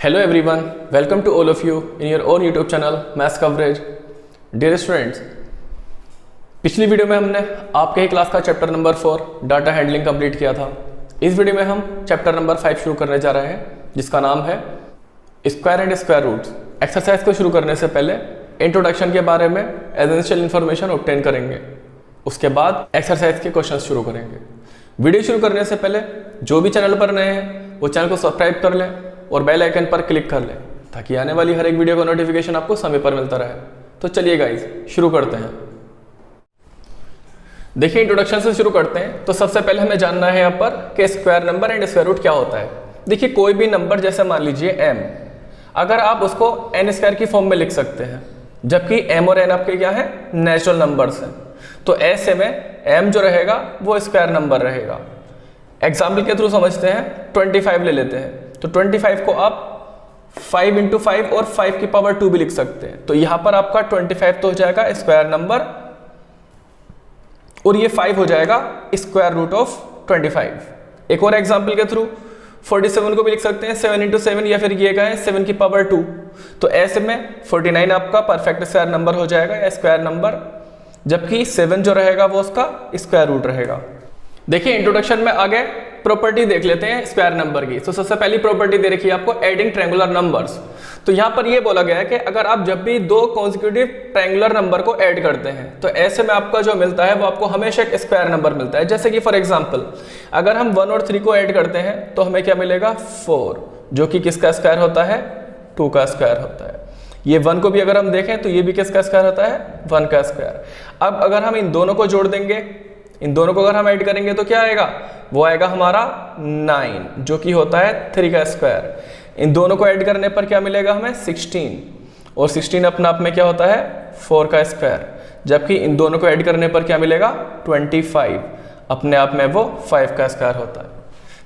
Hello everyone, welcome to all of you in your own YouTube channel Maths Coverage. Dear students, पिछली video में हमने आपके ही class का chapter number 4 data handling complete किया था। इस वीडियो में हम चैप्टर नंबर 5 शुरू करने जा रहे हैं जिसका नाम है square and square roots. Exercise को शुरू करने से पहले इंट्रोडक्शन के बारे में एसेंशियल इन्फॉर्मेशन ऑब्टेन करेंगे, उसके बाद एक्सरसाइज के क्वेश्चन शुरू करेंगे। वीडियो शुरू करने से पहले जो भी चैनल पर नए हैं वो चैनल को सब्सक्राइब कर लें और बेल आइकन पर क्लिक कर लें ताकि आने वाली हर एक वीडियो का नोटिफिकेशन आपको समय पर मिलता रहे। तो चलिए गाइस शुरू करते हैं। देखिए इंट्रोडक्शन से शुरू करते हैं। तो सबसे पहले हमें जानना है यहाँ पर कि square number and square root क्या होता है। देखिए कोई भी नंबर जैसे मान लीजिए m, अगर आप उसको n स्क्वायर की फॉर्म में लिख सकते हैं, जबकि m और n आपके क्या है नेचुरल नंबर्स हैं, तो ऐसे में m जो रहेगा वो स्क्वायर नंबर रहेगा। एग्जाम्पल के थ्रू समझते हैं, 25 ले लेते हैं। तो 25 को आप 5 × 5 और 5 की पावर 2 भी लिख सकते हैं। तो यहां पर आपका 25 तो हो जाएगा स्क्वायर नंबर और ये 5 हो जाएगा स्क्वायर रूट ऑफ 25। एक और एग्जांपल के थ्रू 47 को भी लिख सकते हैं 7 × 7 या फिर ये का है 7 की पावर 2। तो ऐसे में 49 आपका परफेक्ट स्क्वायर नंबर हो जाएगा या स्क्वायर नंबर, जबकि 7 जो रहेगा वो उसका स्क्वायर रूट रहेगा। देखिए इंट्रोडक्शन में आगे प्रॉपर्टी देख लेते हैं स्क्वायर नंबर की। तो सबसे पहली प्रॉपर्टी दे रखी है आपको एडिंग ट्रायंगुलर नंबर्स। तो यहाँ पर ये बोला गया है कि अगर आप जब भी दो कॉन्सेक्यूटिव ट्रायंगुलर नंबर को ऐड करते हैं तो ऐसे में आपका जो मिलता है वो आपको हमेशा एक स्क्वायर नंबर मिलता है। जैसे कि फॉर एग्जांपल अगर हम 1 और 3 को ऐड करते हैं तो हमें क्या मिलेगा 4, जो कि किसका स्क्वायर होता है 2 का स्क्वायर होता है। ये 1 को भी अगर हम देखें तो ये भी किसका स्क्वायर होता है 1 का स्क्वायर। अब अगर हम इन दोनों को जोड़ देंगे, इन दोनों को अगर हम ऐड करेंगे तो क्या आएगा, वो आएगा हमारा 9, जो कि होता है 3 का स्क्वायर। इन दोनों को ऐड करने पर क्या मिलेगा हमें 16, और 16 अपने आप में क्या होता है 4 का स्क्वायर, जबकि इन दोनों को ऐड करने पर क्या मिलेगा 25, अपने आप में वो 5 का स्क्वायर होता है।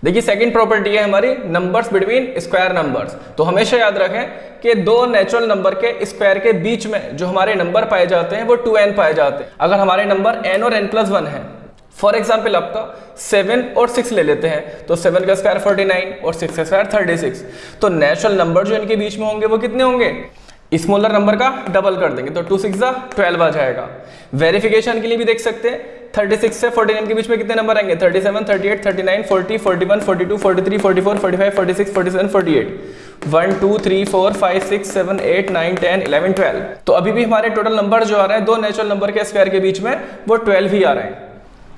देखिए सेकंड प्रॉपर्टी है हमारी नंबर्स बिटवीन स्क्वायर नंबर्स। तो हमेशा याद रखें कि दो नेचुरल नंबर के स्क्वायर के बीच में जो हमारे नंबर पाए जाते हैं वो 2n पाए जाते हैं। अगर हमारे नंबर n और n+1 है, फॉर एग्जाम्पल आपका 7 और 6 ले लेते हैं, तो 7 का स्क्वायर 49 और 6 का स्क्वायर 36। तो नेचुरल नंबर जो इनके बीच में होंगे वो कितने होंगे, स्मॉलर नंबर का डबल कर देंगे तो 2 6 12 आ जाएगा। वेरिफिकेशन के लिए भी देख सकते हैं 36 से 49 के बीच में कितने नंबर आएंगे 37 38 39 40 41 42 43 44 45 46 47 48 1 2 3 4 5 6 7 8 9 10 11 12। तो अभी भी हमारे टोटल नंबर जो आ रहे हैं दो नेचुरल नंबर के स्क्वायर के बीच में वो 12 ही आ रहे हैं।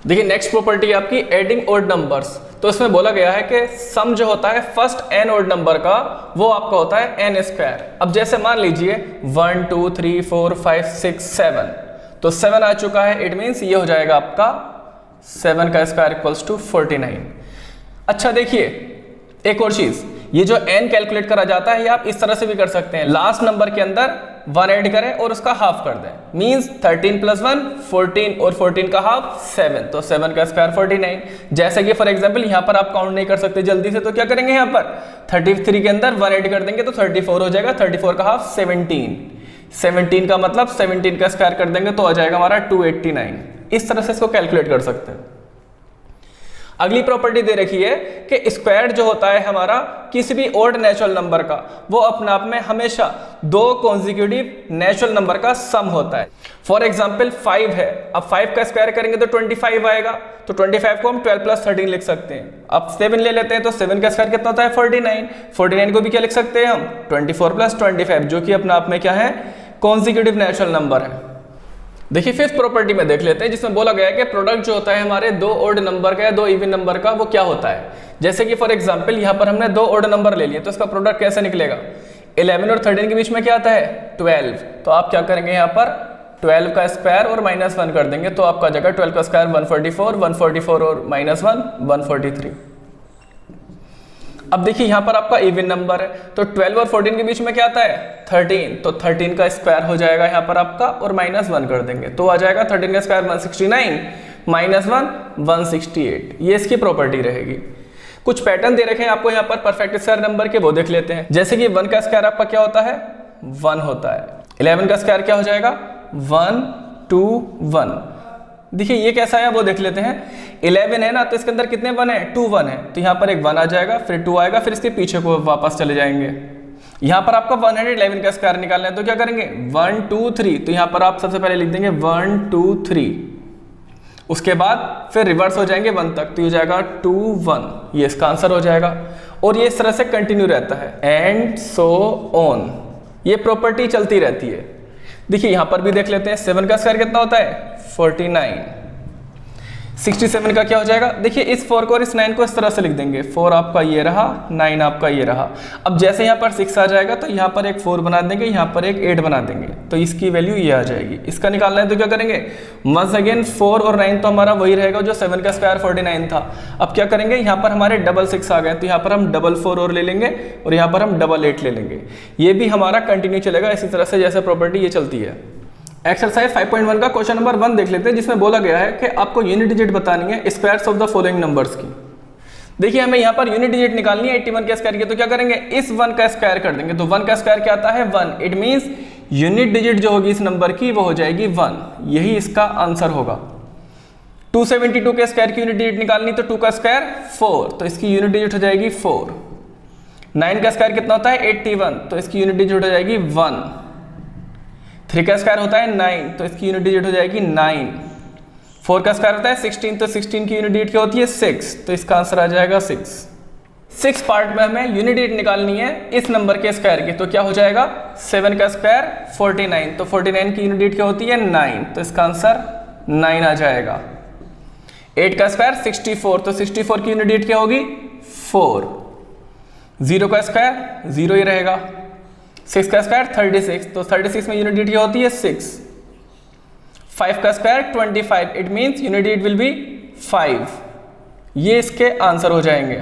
देखिए नेक्स्ट प्रॉपर्टी है आपकी एडिंग ऑड नंबर्स। तो इसमें बोला गया है कि सम जो होता है फर्स्ट n ऑड नंबर का वो आपका होता है n स्क्वायर। अब जैसे मान लीजिए 1 2 3 4 5 6 7, तो 7 आ चुका है, इट मीन्स ये हो जाएगा आपका 7 का स्क्वायर इक्वल्स टू 49। अच्छा देखिए एक और चीज, ये जो n कैलकुलेट करा जाता है ये आप इस तरह से भी कर सकते हैं, लास्ट नंबर के अंदर 1 ऐड करें और उसका हाफ कर दें, मींस 13 + 1 14 और 14 का हाफ 7, तो 7 का स्क्वायर 49। जैसे कि फॉर एग्जांपल यहाँ पर आप काउंट नहीं कर सकते जल्दी से, तो क्या करेंगे यहाँ पर 33 के अंदर 1 ऐड कर देंगे तो 34 हो जाएगा, 34 का हाफ 17, 17 का मतलब 17 का स्क्वायर कर देंगे तो आ जाएगा हमारा 289। इस तरह से इसको कैलकुलेट कर सकते हैं। अगली प्रॉपर्टी दे रखी है कि स्क्वायर जो होता है हमारा किसी भी ऑड नेचुरल नंबर का वो अपने आप में हमेशा दो कॉन्सेक्यूटिव नेचुरल नंबर का सम होता है। फॉर एग्जांपल 5 है, अब 5 का स्क्वायर करेंगे तो 25 आएगा, तो 25 को हम 12 + 13 लिख सकते हैं। अब 7 ले लेते हैं तो 7 का स्क्वायर कितना होता है 49, 49 को भी क्या लिख सकते हैं हम 24 + 25, जो कि अपने आप में क्या है कॉन्सेक्यूटिव नेचुरल नंबर है। देखिए फिफ्थ प्रॉपर्टी में देख लेते हैं जिसमें बोला गया है कि प्रोडक्ट जो होता है हमारे दो ऑड नंबर का या दो इवन नंबर का वो क्या होता है। जैसे कि फॉर एग्जांपल यहाँ पर हमने दो ऑड नंबर ले लिए तो इसका प्रोडक्ट कैसे निकलेगा, 11 और 13 के बीच में क्या आता है 12, तो आप क्या करेंगे यहाँ पर 12 का स्क्वायर और -1 कर देंगे तो आपका जगह 12 का स्क्वायर 144, 144 और -1 143। अब देखिए यहाँ पर आपका इवन नंबर है तो 12 और 14 के बीच में क्या आता है 13, तो 13 का स्क्वायर हो जाएगा यहाँ पर आपका और -1 कर देंगे तो आ जाएगा 13 का स्क्वायर 169 -1 168। ये इसकी प्रॉपर्टी रहेगी। कुछ पैटर्न दे रखे हैं आपको यहाँ पर परफेक्ट स्क्वायर नंबर के, वो देख लेते हैं। जैसे कि 1 का स्क्वायर आपका क्या होता है 1 होता है, 11 का स्क्वायर क्या हो जाएगा 1 2 1। देखिए ये कैसा है वो देख लेते हैं। 11 है ना तो इसके अंदर कितने 1 है 2 1 है, तो यहाँ पर एक 1 आ जाएगा, फिर 2 आएगा, फिर इसके पीछे को वापस चले जाएंगे। यहाँ पर आपका 111 का स्क्वायर निकालना है, तो क्या करेंगे 1 2 3, तो यहाँ पर आप सबसे पहले लिख देंगे 1 2 3, उसके बाद फिर रिवर्स हो जाएंगे 1 तक, तो ये हो जाएगा 2 1, ये इसका आंसर हो जाएगा। और ये इस तरह से कंटिन्यू रहता है, एंड सो ऑन, ये प्रॉपर्टी चलती रहती है। देखिए यहाँ पर भी देख लेते हैं, 7 का स्क्वायर कितना होता है 49, 67 का क्या हो जाएगा, देखिए इस 4 को और इस 9 को इस तरह से लिख देंगे, 4 आपका ये रहा, 9 आपका ये रहा। अब जैसे यहाँ पर 6 आ जाएगा तो यहाँ पर एक 4 बना देंगे, यहाँ पर एक 8 बना देंगे, तो इसकी वैल्यू ये आ जाएगी। इसका निकालना है तो क्या करेंगे, वंस अगेन 4 और 9 तो हमारा वही रहेगा जो 7 का स्क्वायर 49 था। अब क्या करेंगे, यहाँ पर हमारे डबल 6 आ गए, तो यहाँ पर हम डबल 4 और ले लेंगे और यहाँ पर हम डबल 8 ले लेंगे। ये भी हमारा कंटिन्यू चलेगा इसी तरह से जैसे प्रॉपर्टी ये चलती है। एक्सरसाइज 5.1 का क्वेश्चन नंबर 1 देख लेते हैं, जिसमें बोला गया है कि आपको यूनिट डिजिट बतानी है squares of the following numbers की। देखिए हमें यहाँ पर यूनिट डिजिट निकालनी है 81 के स्क्वायर की, तो क्या करेंगे, इस 1 का स्क्वायर कर देंगे, तो 1 का स्क्वायर क्या आता है 1, इट मींस यूनिट डिजिट जो होगी इस नंबर की वो हो जाएगी 1, यही इसका आंसर होगा। 272 के स्क्वायर की यूनिट डिजिट निकालनी, तो 2 का स्क्वायर 4, तो इसकी यूनिट डिजिट हो जाएगी 4। 9 का स्क्वायर कितना होता है 81, तो इसकी यूनिट डिजिट हो जाएगी 1। 3 का स्क्वायर होता है 9, तो इसकी यूनिट डिजिट हो जाएगी 9। 4 का स्क्वायर होता है 16, तो 16 की यूनिट डिजिट क्या होती है 6, तो इसका आंसर आ जाएगा 6। 6 पार्ट में हमें यूनिट डिजिट निकालनी है इस नंबर के स्क्वायर की, तो क्या हो जाएगा, 7 का स्क्वायर 49, तो 49 की यूनिट डिजिट क्या होती है 9, तो इसका आंसर 9 आ जाएगा। 8 का स्क्वायर 64, तो 64 की यूनिट डिजिट क्या होगी 4। 0 का स्क्वायर 0 ही रहेगा। 6 का स्क्वायर 36, तो 36 में यूनिट डिजिट क्या होती है 6। 5 का square 25, it means unit digit will be 5। ये इसके आंसर हो जाएंगे।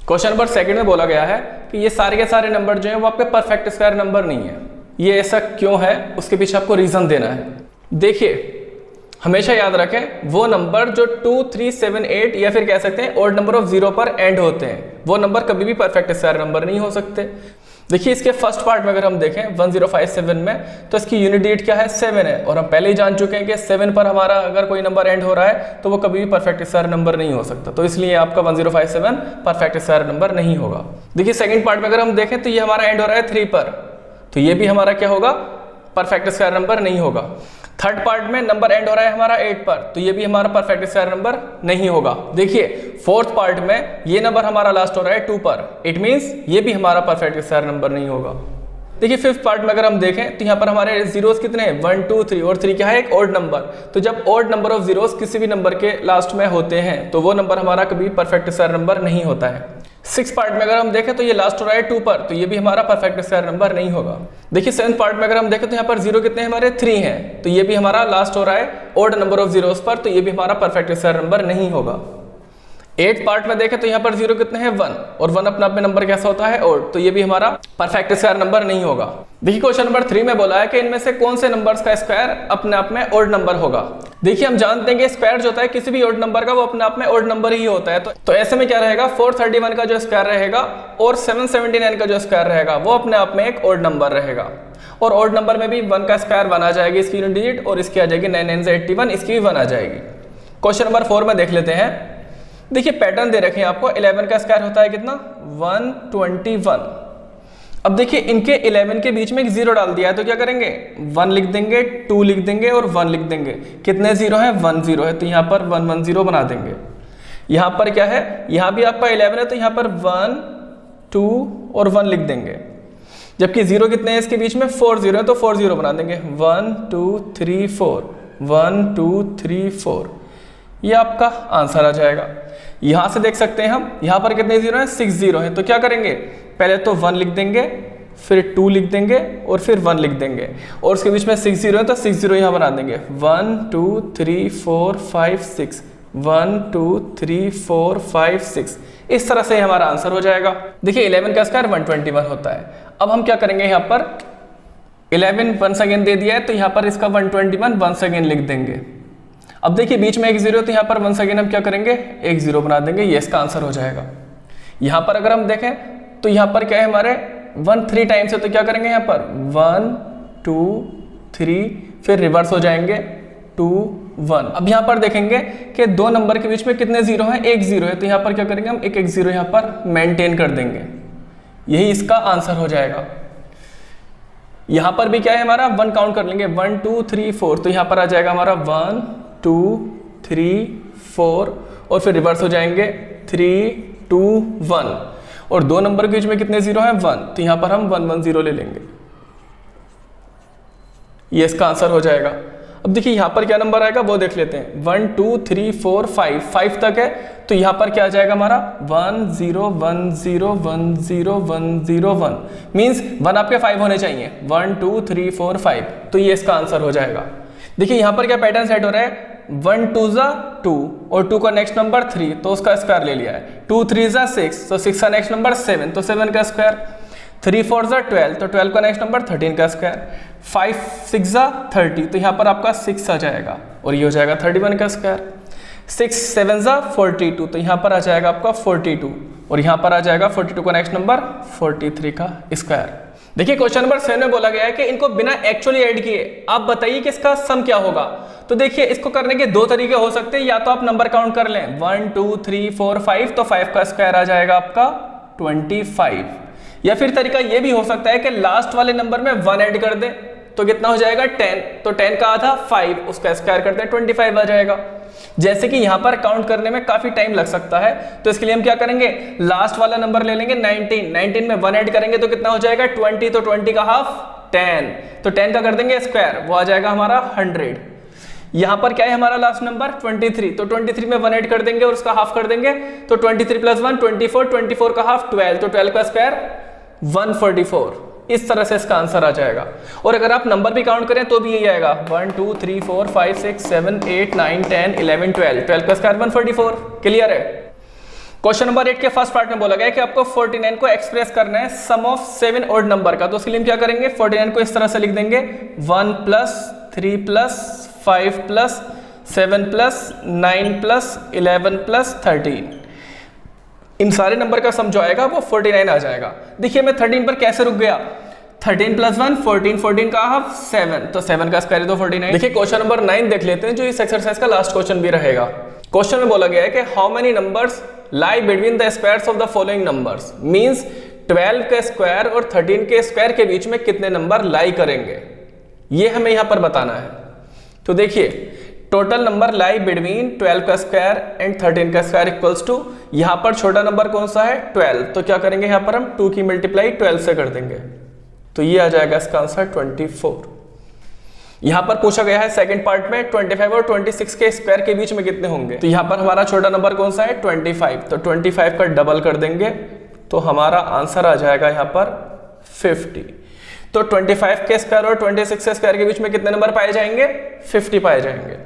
क्वेश्चन नंबर 2 में बोला गया है कि ये सारे के सारे नंबर जो है वो आपके परफेक्ट स्क्वायर नंबर नहीं है। ये ऐसा क्यों है, उसके पीछे आपको रीजन देना है। देखिए हमेशा याद रखें, वो नंबर जो 2 3 7 8 या फिर कह सकते हैं ऑड नंबर ऑफ 0 पर एंड होते हैं, वो नंबर कभी भी परफेक्ट स्क्वायर नंबर नहीं हो सकते। देखिए इसके फर्स्ट पार्ट में अगर हम देखें 1057 में, तो इसकी यूनिट डिजिट क्या है 7 है, और हम पहले ही जान चुके हैं कि 7 पर हमारा अगर कोई नंबर एंड हो रहा है तो वो कभी भी परफेक्ट स्क्वायर नंबर नहीं हो सकता, तो इसलिए आपका 1057 परफेक्ट स्क्वायर नंबर नहीं होगा। देखिए सेकंड पार्ट में अगर हम देखें तो ये हमारा एंड हो रहा है 3 पर, तो ये भी हमारा क्या होगा, परफेक्ट स्क्वायर नंबर नहीं होगा। थर्ड पार्ट में नंबर एंड हो रहा है हमारा 8 पर, तो ये भी हमारा परफेक्ट स्क्वायर नंबर नहीं होगा। देखिए फोर्थ पार्ट में ये नंबर हमारा लास्ट हो रहा है 2 पर, इट मींस ये भी हमारा परफेक्ट स्क्वायर नंबर नहीं होगा। देखिए फिफ्थ पार्ट में अगर हम देखें तो यहाँ पर हमारे जीरोस कितने हैं 1 2 3, और 3 क्या है एक ऑड नंबर, तो जब ऑड नंबर ऑफ जीरोस किसी भी नंबर के लास्ट में होते हैं तो वो नंबर हमारा कभी परफेक्ट स्क्वायर नंबर नहीं होता है। सिक्स पार्ट में अगर हम देखें तो ये लास्ट हो रहा है 2 पर, तो ये भी हमारा परफेक्ट स्क्वायर नंबर नहीं होगा। देखिए सेवंथ पार्ट में अगर हम देखें तो यहाँ पर जीरो कितने हमारे 3 हैं, तो ये भी हमारा लास्ट हो रहा है ऑड नंबर ऑफ जीरोस पर, तो ये भी हमारा परफेक्ट स्क्वायर नंबर नहीं होगा। 8 पार्ट में देखें तो यहाँ पर जीरो कितने हैं 1, और 1 अपना अपने नंबर कैसा होता है ऑड, तो ये भी हमारा परफेक्ट स्क्वायर नंबर नहीं होगा। देखिए क्वेश्चन नंबर 3 में बोला है कि इनमें से कौन से नंबर्स का स्क्वायर अपने आप में ऑड नंबर होगा। देखिए हम जानते हैं कि स्क्वायर जो होता है किसी भी ऑड नंबर का वो अपने आप में ऑड नंबर ही होता है, तो ऐसे में क्या रहेगा 431 का जो स्क्वायर रहेगा और 779 का जो स्क्वायर रहेगा वो अपने आप में एक ऑड नंबर रहेगा, और ऑड नंबर में भी 1 का स्क्वायर 1 आ जाएगी इसकी यूनिट डिजिट, और इसकी आ जाएगी 9 9 से 81, इसकी भी 1 आ जाएगी। क्वेश्चन नंबर 4 में देख लेते हैं। देखिए पैटर्न दे रखे हैं आपको, 11 का स्क्वायर होता है कितना 121। अब देखिए इनके 11 के बीच में एक जीरो डाल दिया है, तो क्या करेंगे 1 लिख देंगे, 2 लिख देंगे और 1 लिख देंगे। कितने जीरो है 1 0 है, तो यहाँ पर 1 1 0 बना देंगे। यहाँ पर क्या है, यहाँ भी आपका 11 है, तो यहाँ पर 1 2 और 1 लिख देंगे। जबकि जीरो कितने हैं इसके बीच में 4 0 है, तो 4 0 बना देंगे। 1 2 3 4, 1 2 3 4, ये आपका आंसर आ जाएगा। यहां से देख सकते हैं हम यहाँ पर कितने जीरो हैं 6 0 है, तो क्या करेंगे पहले तो 1 लिख देंगे, फिर 2 लिख देंगे और फिर 1 लिख देंगे, और उसके बीच में 6 0 है तो 6 0 यहाँ बना देंगे। 1 2 3 4 5 6, 1 2 3 4 5 6, इस तरह से हमारा आंसर हो जाएगा। देखिए 11 का स्क्वायर 121 होता है। अब हम क्या करेंगे, यहाँ पर 11 वंस अगेन दे दिया है, तो यहाँ पर इसका 121 वंस अगेन लिख देंगे। अब देखिए बीच में एक जीरो, तो यहाँ पर वंस अगेन हम क्या करेंगे एक जीरो बना देंगे, ये इसका आंसर हो जाएगा। यहाँ पर अगर हम देखें तो यहाँ पर क्या है हमारे 1 3 टाइम्स है, तो क्या करेंगे यहाँ पर 1 2 3, फिर रिवर्स हो जाएंगे 2 1। अब यहाँ पर देखेंगे कि दो नंबर के बीच में कितने जीरो हैं, एक जीरो है, तो यहाँ पर क्या करेंगे हम एक जीरो यहाँ पर मेंटेन कर देंगे। यही इसका आंसर हो जाएगा। यहां पर भी क्या है हमारा 1 काउंट कर लेंगे, 1 2 3 4, तो यहां पर आ जाएगा हमारा 1 2 3 4 और फिर रिवर्स हो जाएंगे 3 2 1 और 2 नंबर के बीच में कितने जीरो हैं 1, तो यहां पर हम 1 1 0 ले लेंगे, ये इसका आंसर हो जाएगा। अब देखिए यहां पर क्या नंबर आएगा वो देख लेते हैं, 1 2 3 4 5 तक है, तो यहां पर क्या आ जाएगा हमारा 1 0 1 0 1 0 1 0 1, मींस 1 आपके 5 होने चाहिए, 1 2 3 4 5, तो ये इसका आंसर हो जाएगा। देखिए यहां पर क्या पैटर्न सेट हो रहा है, 1 2 ज़ा 2 और 2 का नेक्स्ट नंबर 3, तो उसका स्क्वायर ले लिया है, 2 3 ज़ा 6, तो 6 का नेक्स्ट नंबर 7, तो 7 का स्क्वायर, 3 4 ज़ा 12, तो 12 का नेक्स्ट नंबर 13 का स्क्वायर, 5 6 ज़ा 30, तो यहाँ पर आपका 6 आ जाएगा और ये हो जाएगा 31 का स्क्वायर, 6 7 ज़ा 42, तो यहाँ पर आ जाएगा आपका 42 और यहाँ पर आ जाएगा 42 का नेक्स्ट नंबर 43 का स्क्वायर। देखिए क्वेश्चन नंबर 7 में बोला गया है कि इनको बिना एक्चुअली ऐड किए आप बताइए कि इसका सम क्या होगा। तो देखिए इसको करने के 2 तरीके हो सकते हैं, या तो आप नंबर काउंट कर लें 1 2 3 4 5, तो 5 का स्क्वायर आ जाएगा आपका 25, या फिर तरीका ये भी हो सकता है कि लास्ट वाले नंबर में 1 ऐड कर दें, तो कितना हो जाएगा 10, तो 10 का आधा 5, उसका स्क्वायर करते हैं 25 आ जाएगा। जैसे कि यहाँ पर काउंट करने में काफी टाइम लग सकता है, तो इसके लिए हम क्या करेंगे, लास्ट वाला नंबर ले लेंगे 19 में 1 ऐड करेंगे तो कितना हो जाएगा 20, तो 20 का हाफ 10, तो 10 का कर देंगे स्क्वायर, वो आ जाएगा हमारा 100। यहाँ पर क्या है हमारा लास्ट नंबर 23, तो 23 में 1 ऐड कर देंगे और उसका हाफ कर देंगे, तो 23 + 1 24, 24 का हाफ 12, तो 12 का स्क्वायर 144। इस तरह से इसका आंसर आ जाएगा। और अगर आप नंबर भी काउंट करें तो भी यही आएगा 1 2 3 4 5 6 7 8 9 10 11 12, 12 का स्क्वायर 144। क्लियर है। क्वेश्चन नंबर 8 के फर्स्ट पार्ट में बोला गया है कि आपको 49 को एक्सप्रेस करना है सम ऑफ 7 ऑड नंबर का, तो उसके लिए हम क्या करेंगे, 49 को इस तरह से लिख देंगे 1 + 3 + 5 + 7 + 9 + 11 + 13, इन सारे नंबर का सम जो आएगा वो 49 आ जाएगा। देखिए मैं 13 पर कैसे रुक गया, 13 + 1 14, 14 का हाफ 7, तो 7 का स्क्वायर तो 49। देखिए क्वेश्चन नंबर 9 देख लेते हैं, जो इस एक्सरसाइज का लास्ट क्वेश्चन भी रहेगा। क्वेश्चन में बोला गया है कि how many numbers lie between the squares of the following numbers, means 12 के स्क्वायर और 13 के स्क्वायर के बीच में कितने नंबर लाई करेंगे, ये हमें यहां पर बताना है। तो देखिए टोटल नंबर लाई बिटवीन 12 का स्क्वायर एंड 13 का स्क्वायर इक्वल्स टू, यहां पर छोटा नंबर कौन सा है 12, तो क्या करेंगे यहां पर हम 2 की मल्टीप्लाई 12 से कर देंगे, तो ये आ जाएगा इसका आंसर 24। यहां पर पूछा गया है सेकंड पार्ट में 25 और 26 के स्क्वायर के बीच में कितने होंगे, तो यहां पर हमारा छोटा नंबर कौन सा है 25, तो 25 का डबल कर देंगे तो हमारा आंसर आ जाएगा यहां पर 50। तो 25 के स्क्वायर और 26 के स्क्वायर के बीच में कितने नंबर पाए जाएंगे 50 पाए जाएंगे।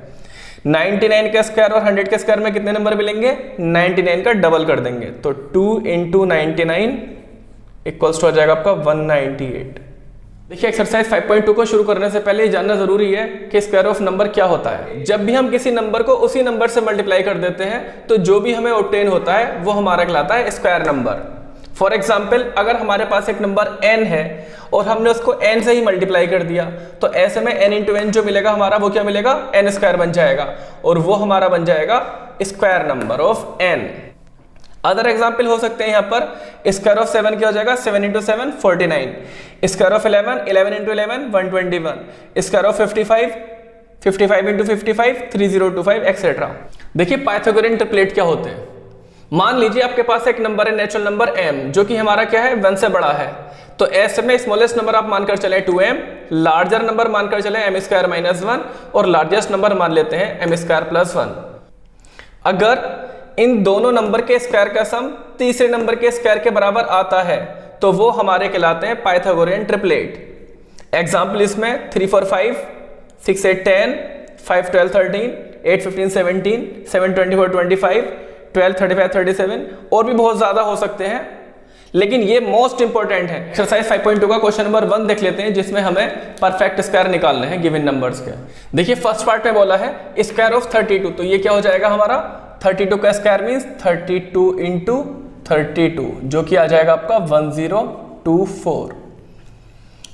99 के स्क्वायर और 100 के स्क्वायर में कितने नंबर मिलेंगे 99 का डबल कर देंगे, तो 2 × 99 इक्वल्स टू आ जाएगा आपका 198। देखिए एक्सरसाइज 5.2 को शुरू करने से पहले जानना जरूरी है कि स्क्वायर ऑफ नंबर क्या होता है। जब भी हम किसी नंबर को उसी नंबर से मल्टीप्लाई कर देते हैं तो जो भी हमें ऑब्टेन होता है वो हमारा कहलाता है स्क्वायर नंबर। फॉर एग्जाम्पल अगर हमारे पास एक नंबर n है और हमने उसको n से ही मल्टीप्लाई कर दिया, तो ऐसे में n × n जो मिलेगा हमारा वो क्या मिलेगा n² बन जाएगा और वो हमारा बन जाएगा square number of n। Other example हो सकते हैं यहाँ पर स्क्वायर ऑफ 7 क्या हो जाएगा 7 × 7 49, square of 11 11 × 11 121, square of 55 55 × 55 3025 etcetera. देखिए पाइथागोरियन ट्रिपलेट क्या होते हैं। मान लीजिए आपके पास एक नंबर है नेचुरल नंबर m जो कि हमारा क्या है 1 से बड़ा है, तो ऐसे में स्मॉलेस्ट नंबर आप मानकर चले 2m, लार्जर नंबर मानकर चले m² - 1 और लार्जेस्ट नंबर मान लेते हैं m² + 1। अगर इन दोनों नंबर के स्क्वायर का सम तीसरे नंबर के स्क्वायर के बराबर आता है तो वो हमारे कहलाते हैं पाइथागोरियन ट्रिपलेट। एग्जाम्पल इसमें 3 4 5 6 8 10 5 12 13 8 15 17 7 24 25 12 35 37 और भी बहुत ज्यादा हो सकते हैं, लेकिन ये मोस्ट इंपॉर्टेंट है। एक्सरसाइज 5.2 का क्वेश्चन नंबर 1 देख लेते हैं जिसमें हमें परफेक्ट स्क्वायर निकालने हैं गिवन नंबर्स के। देखिए फर्स्ट पार्ट में बोला है स्क्वायर ऑफ 32, तो ये क्या हो जाएगा हमारा 32 का स्क्वायर मींस 32 × 32 जो कि आ जाएगा आपका 1024।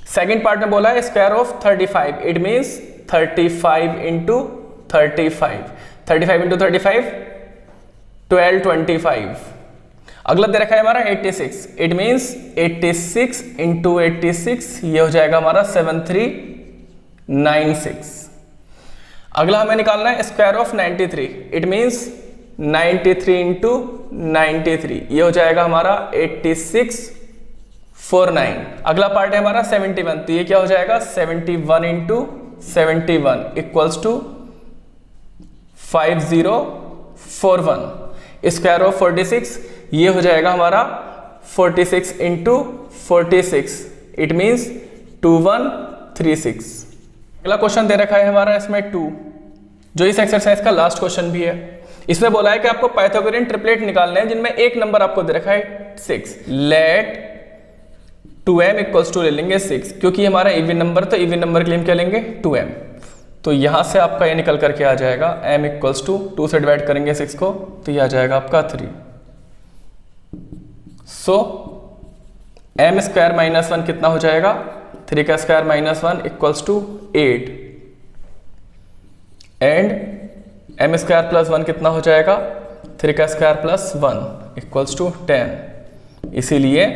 सेकंड पार्ट में बोला है स्क्वायर ऑफ 35, इट मींस 35 × 35, 35 × 35 1225। अगला दे रखा है हमारा 86, इट मीन्स 86 इंटू 86, ये हो जाएगा हमारा 7396। अगला हमें निकालना है square of 93, it means 93 into 93, ये हो जाएगा हमारा 8649। अगला पार्ट है हमारा 71, तो ये क्या हो जाएगा 71 into 71 equals to 5041। Square of 46, ये हो जाएगा हमारा 46 इंटू 46, इट मीन्स 2136। अगला क्वेश्चन दे रखा है हमारा इसमें 2, जो इस एक्सरसाइज का लास्ट क्वेश्चन भी है। इसमें बोला है कि आपको पाइथागोरियन ट्रिपलेट निकालने हैं जिनमें एक नंबर आपको दे रखा है 6। लेट 2m इक्वल्स टू ले लेंगे 6, क्योंकि हमारा इवन नंबर, तो इवन नंबर के लिए हम क्या लेंगे 2m। तो यहां से आपका ये निकल करके आ जाएगा m इक्वल्स टू 2 से डिवाइड करेंगे 6 को, तो ये आ जाएगा आपका 3। सो m स्क्वायर माइनस 1 कितना हो जाएगा 3 का square minus 1 equals to 8 and m square plus 1 कितना हो जाएगा 3 का स्क्वायर प्लस 1 इक्वल्स टू 10। इसीलिए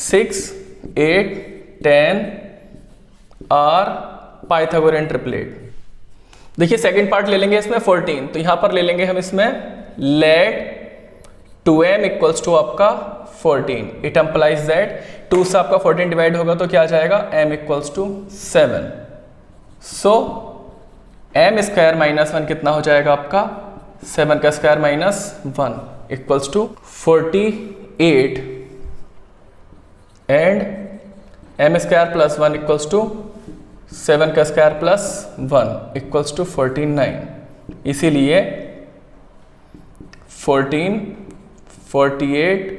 6, 8, 10 आर पाइथागोरियन ट्रिपलेट। देखिए सेकंड पार्ट ले लेंगे इसमें 14, तो यहां पर ले लेंगे हम इसमें लेट 2m इक्वल्स टू आपका 14, इट एम्प्लाइज दैट 2 से आपका 14 डिवाइड होगा तो क्या आ जाएगा m equals to 7। So m square minus 1 कितना हो जाएगा आपका 7 का square minus 1 equals to 48 and m square plus 1 equals to 7 का स्क्वायर प्लस 1 इक्वल्स टू 49। इसीलिए 14, 48,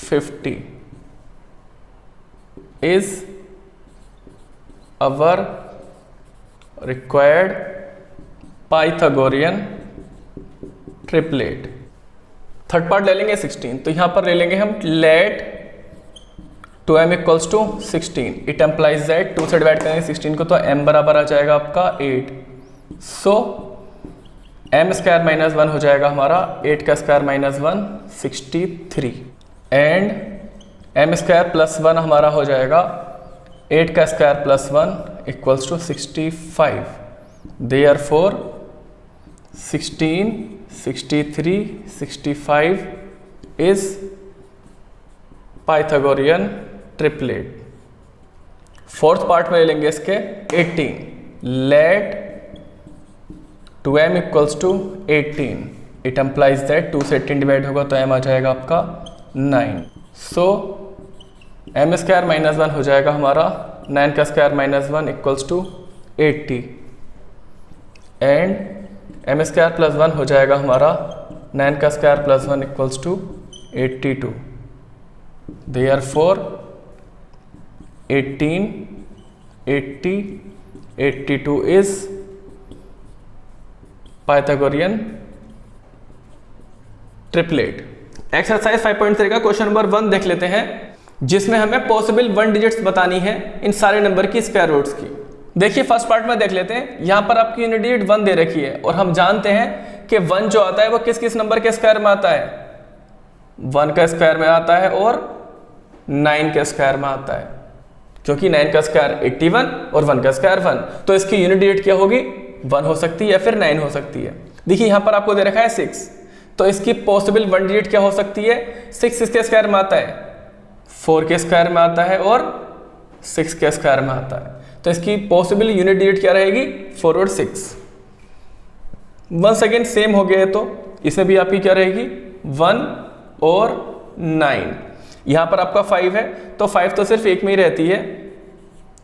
50 is our required Pythagorean triplet। Third part ले लेंगे 16, तो यहां पर ले लेंगे हम let 2m equals to 16, it implies that 2 से डिवाइड करेंगे 16 को, तो m बराबर आ जाएगा आपका 8। सो m स्क्वायर माइनस 1 हो जाएगा हमारा 8 का square minus 1 63 and m square plus 1 हमारा हो जाएगा 8 का square plus 1 equals to 65। Therefore 16, 63, 65 is Pythagorean triplet. Fourth part में ले लेंगे इसके 18, let 2m equals to 18, it implies that 2 से 18 डिवाइड होगा तो m आ जाएगा आपका 9। सो m स्क्वायर माइनस 1 हो जाएगा हमारा 9 का square minus 1 equals to 80 and m square plus 1 हो जाएगा हमारा 9 का square plus 1 equals to 82। Therefore 18, 80, 82 is Pythagorean triplet. Exercise 5.3 का क्वेश्चन नंबर 1 देख लेते हैं, जिसमें हमें पॉसिबल 1 डिजिट्स बतानी है इन सारे नंबर की स्क्वायर रूट्स की। देखिए फर्स्ट पार्ट में देख लेते हैं, यहां पर आपकी यूनिट डिजिट 1 दे रखी है और हम जानते हैं कि 1 जो आता है वो किस किस नंबर के स्क्वायर में आता है 1 का स्क्वायर में आता है और 9 के स्क्वायर में आता है, क्योंकि 9 का स्क्वायर 81 और 1 का स्क्वायर 1, तो इसकी यूनिट डिजिट क्या होगी 1 हो सकती है या फिर 9 हो सकती है। देखिए यहां पर आपको दे रखा है 6, तो इसकी पॉसिबल 1 डिजिट क्या हो सकती है 6 इसके स्क्वायर में आता है, 4 के स्क्वायर में आता है और 6 के स्क्वायर में आता है, तो इसकी पॉसिबल यूनिट डिजिट क्या रहेगी 4 और 6। वंस अगेन सेम हो गया है, तो इसमें भी आपकी क्या रहेगी 1 और 9। यहां पर आपका 5 है, तो 5 तो सिर्फ एक में ही रहती है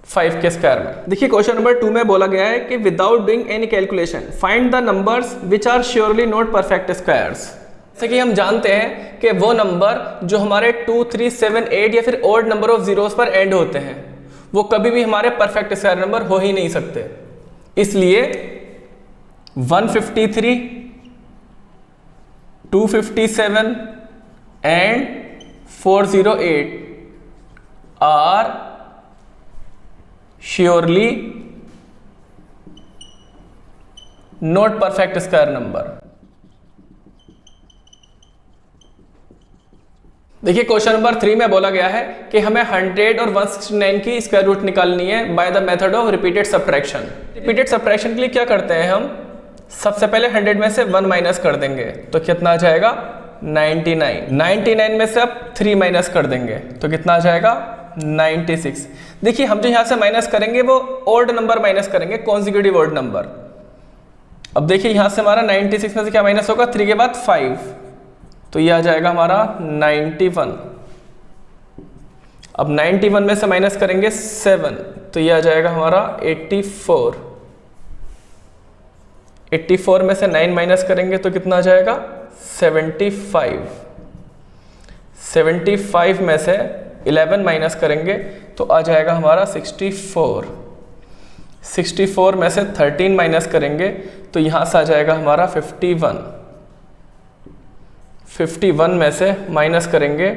5 के स्क्वायर में। देखिए क्वेश्चन नंबर 2 में बोला गया है कि without doing any calculation find the numbers which are surely not perfect squares. जैसे कि हम जानते हैं कि वो नंबर जो हमारे 2, 3, 7, 8 या फिर ऑड नंबर ऑफ जीरोस पर एंड होते हैं वो कभी भी हमारे परफेक्ट स्क्वायर नंबर हो ही नहीं सकते। इसलिए 153, 257 and 408 are surely not perfect square number. देखिए क्वेश्चन नंबर 3 में बोला गया है कि हमें 100 और 169 की स्क्वायर रूट निकालनी है by the method of repeated subtraction. Repeated subtraction के लिए क्या करते हैं हम, सबसे पहले 100 में से 1 माइनस कर देंगे तो कितना आ जाएगा 99। 99 में से अब 3 माइनस कर देंगे तो कितना आ जाएगा 96। देखिए हम जो यहाँ से माइनस करेंगे वो ओड नंबर माइनस करेंगे, कॉन्जिक्यूटिव ओड नंबर। अब देखिए यहाँ से हमारा 96 में से क्या माइनस होगा, 3 के बाद 5, तो ये आ जाएगा हमारा 91। अब 91 में से माइनस करेंगे 7 तो ये आ जाएगा हमारा 84। 84 में से 9 माइनस करेंगे तो कितना आ जाएगा 75। 75 में से 11 माइनस करेंगे तो आ जाएगा हमारा 64। 64 में से 13 माइनस करेंगे तो यहाँ से आ जाएगा हमारा 51। 51 में से माइनस करेंगे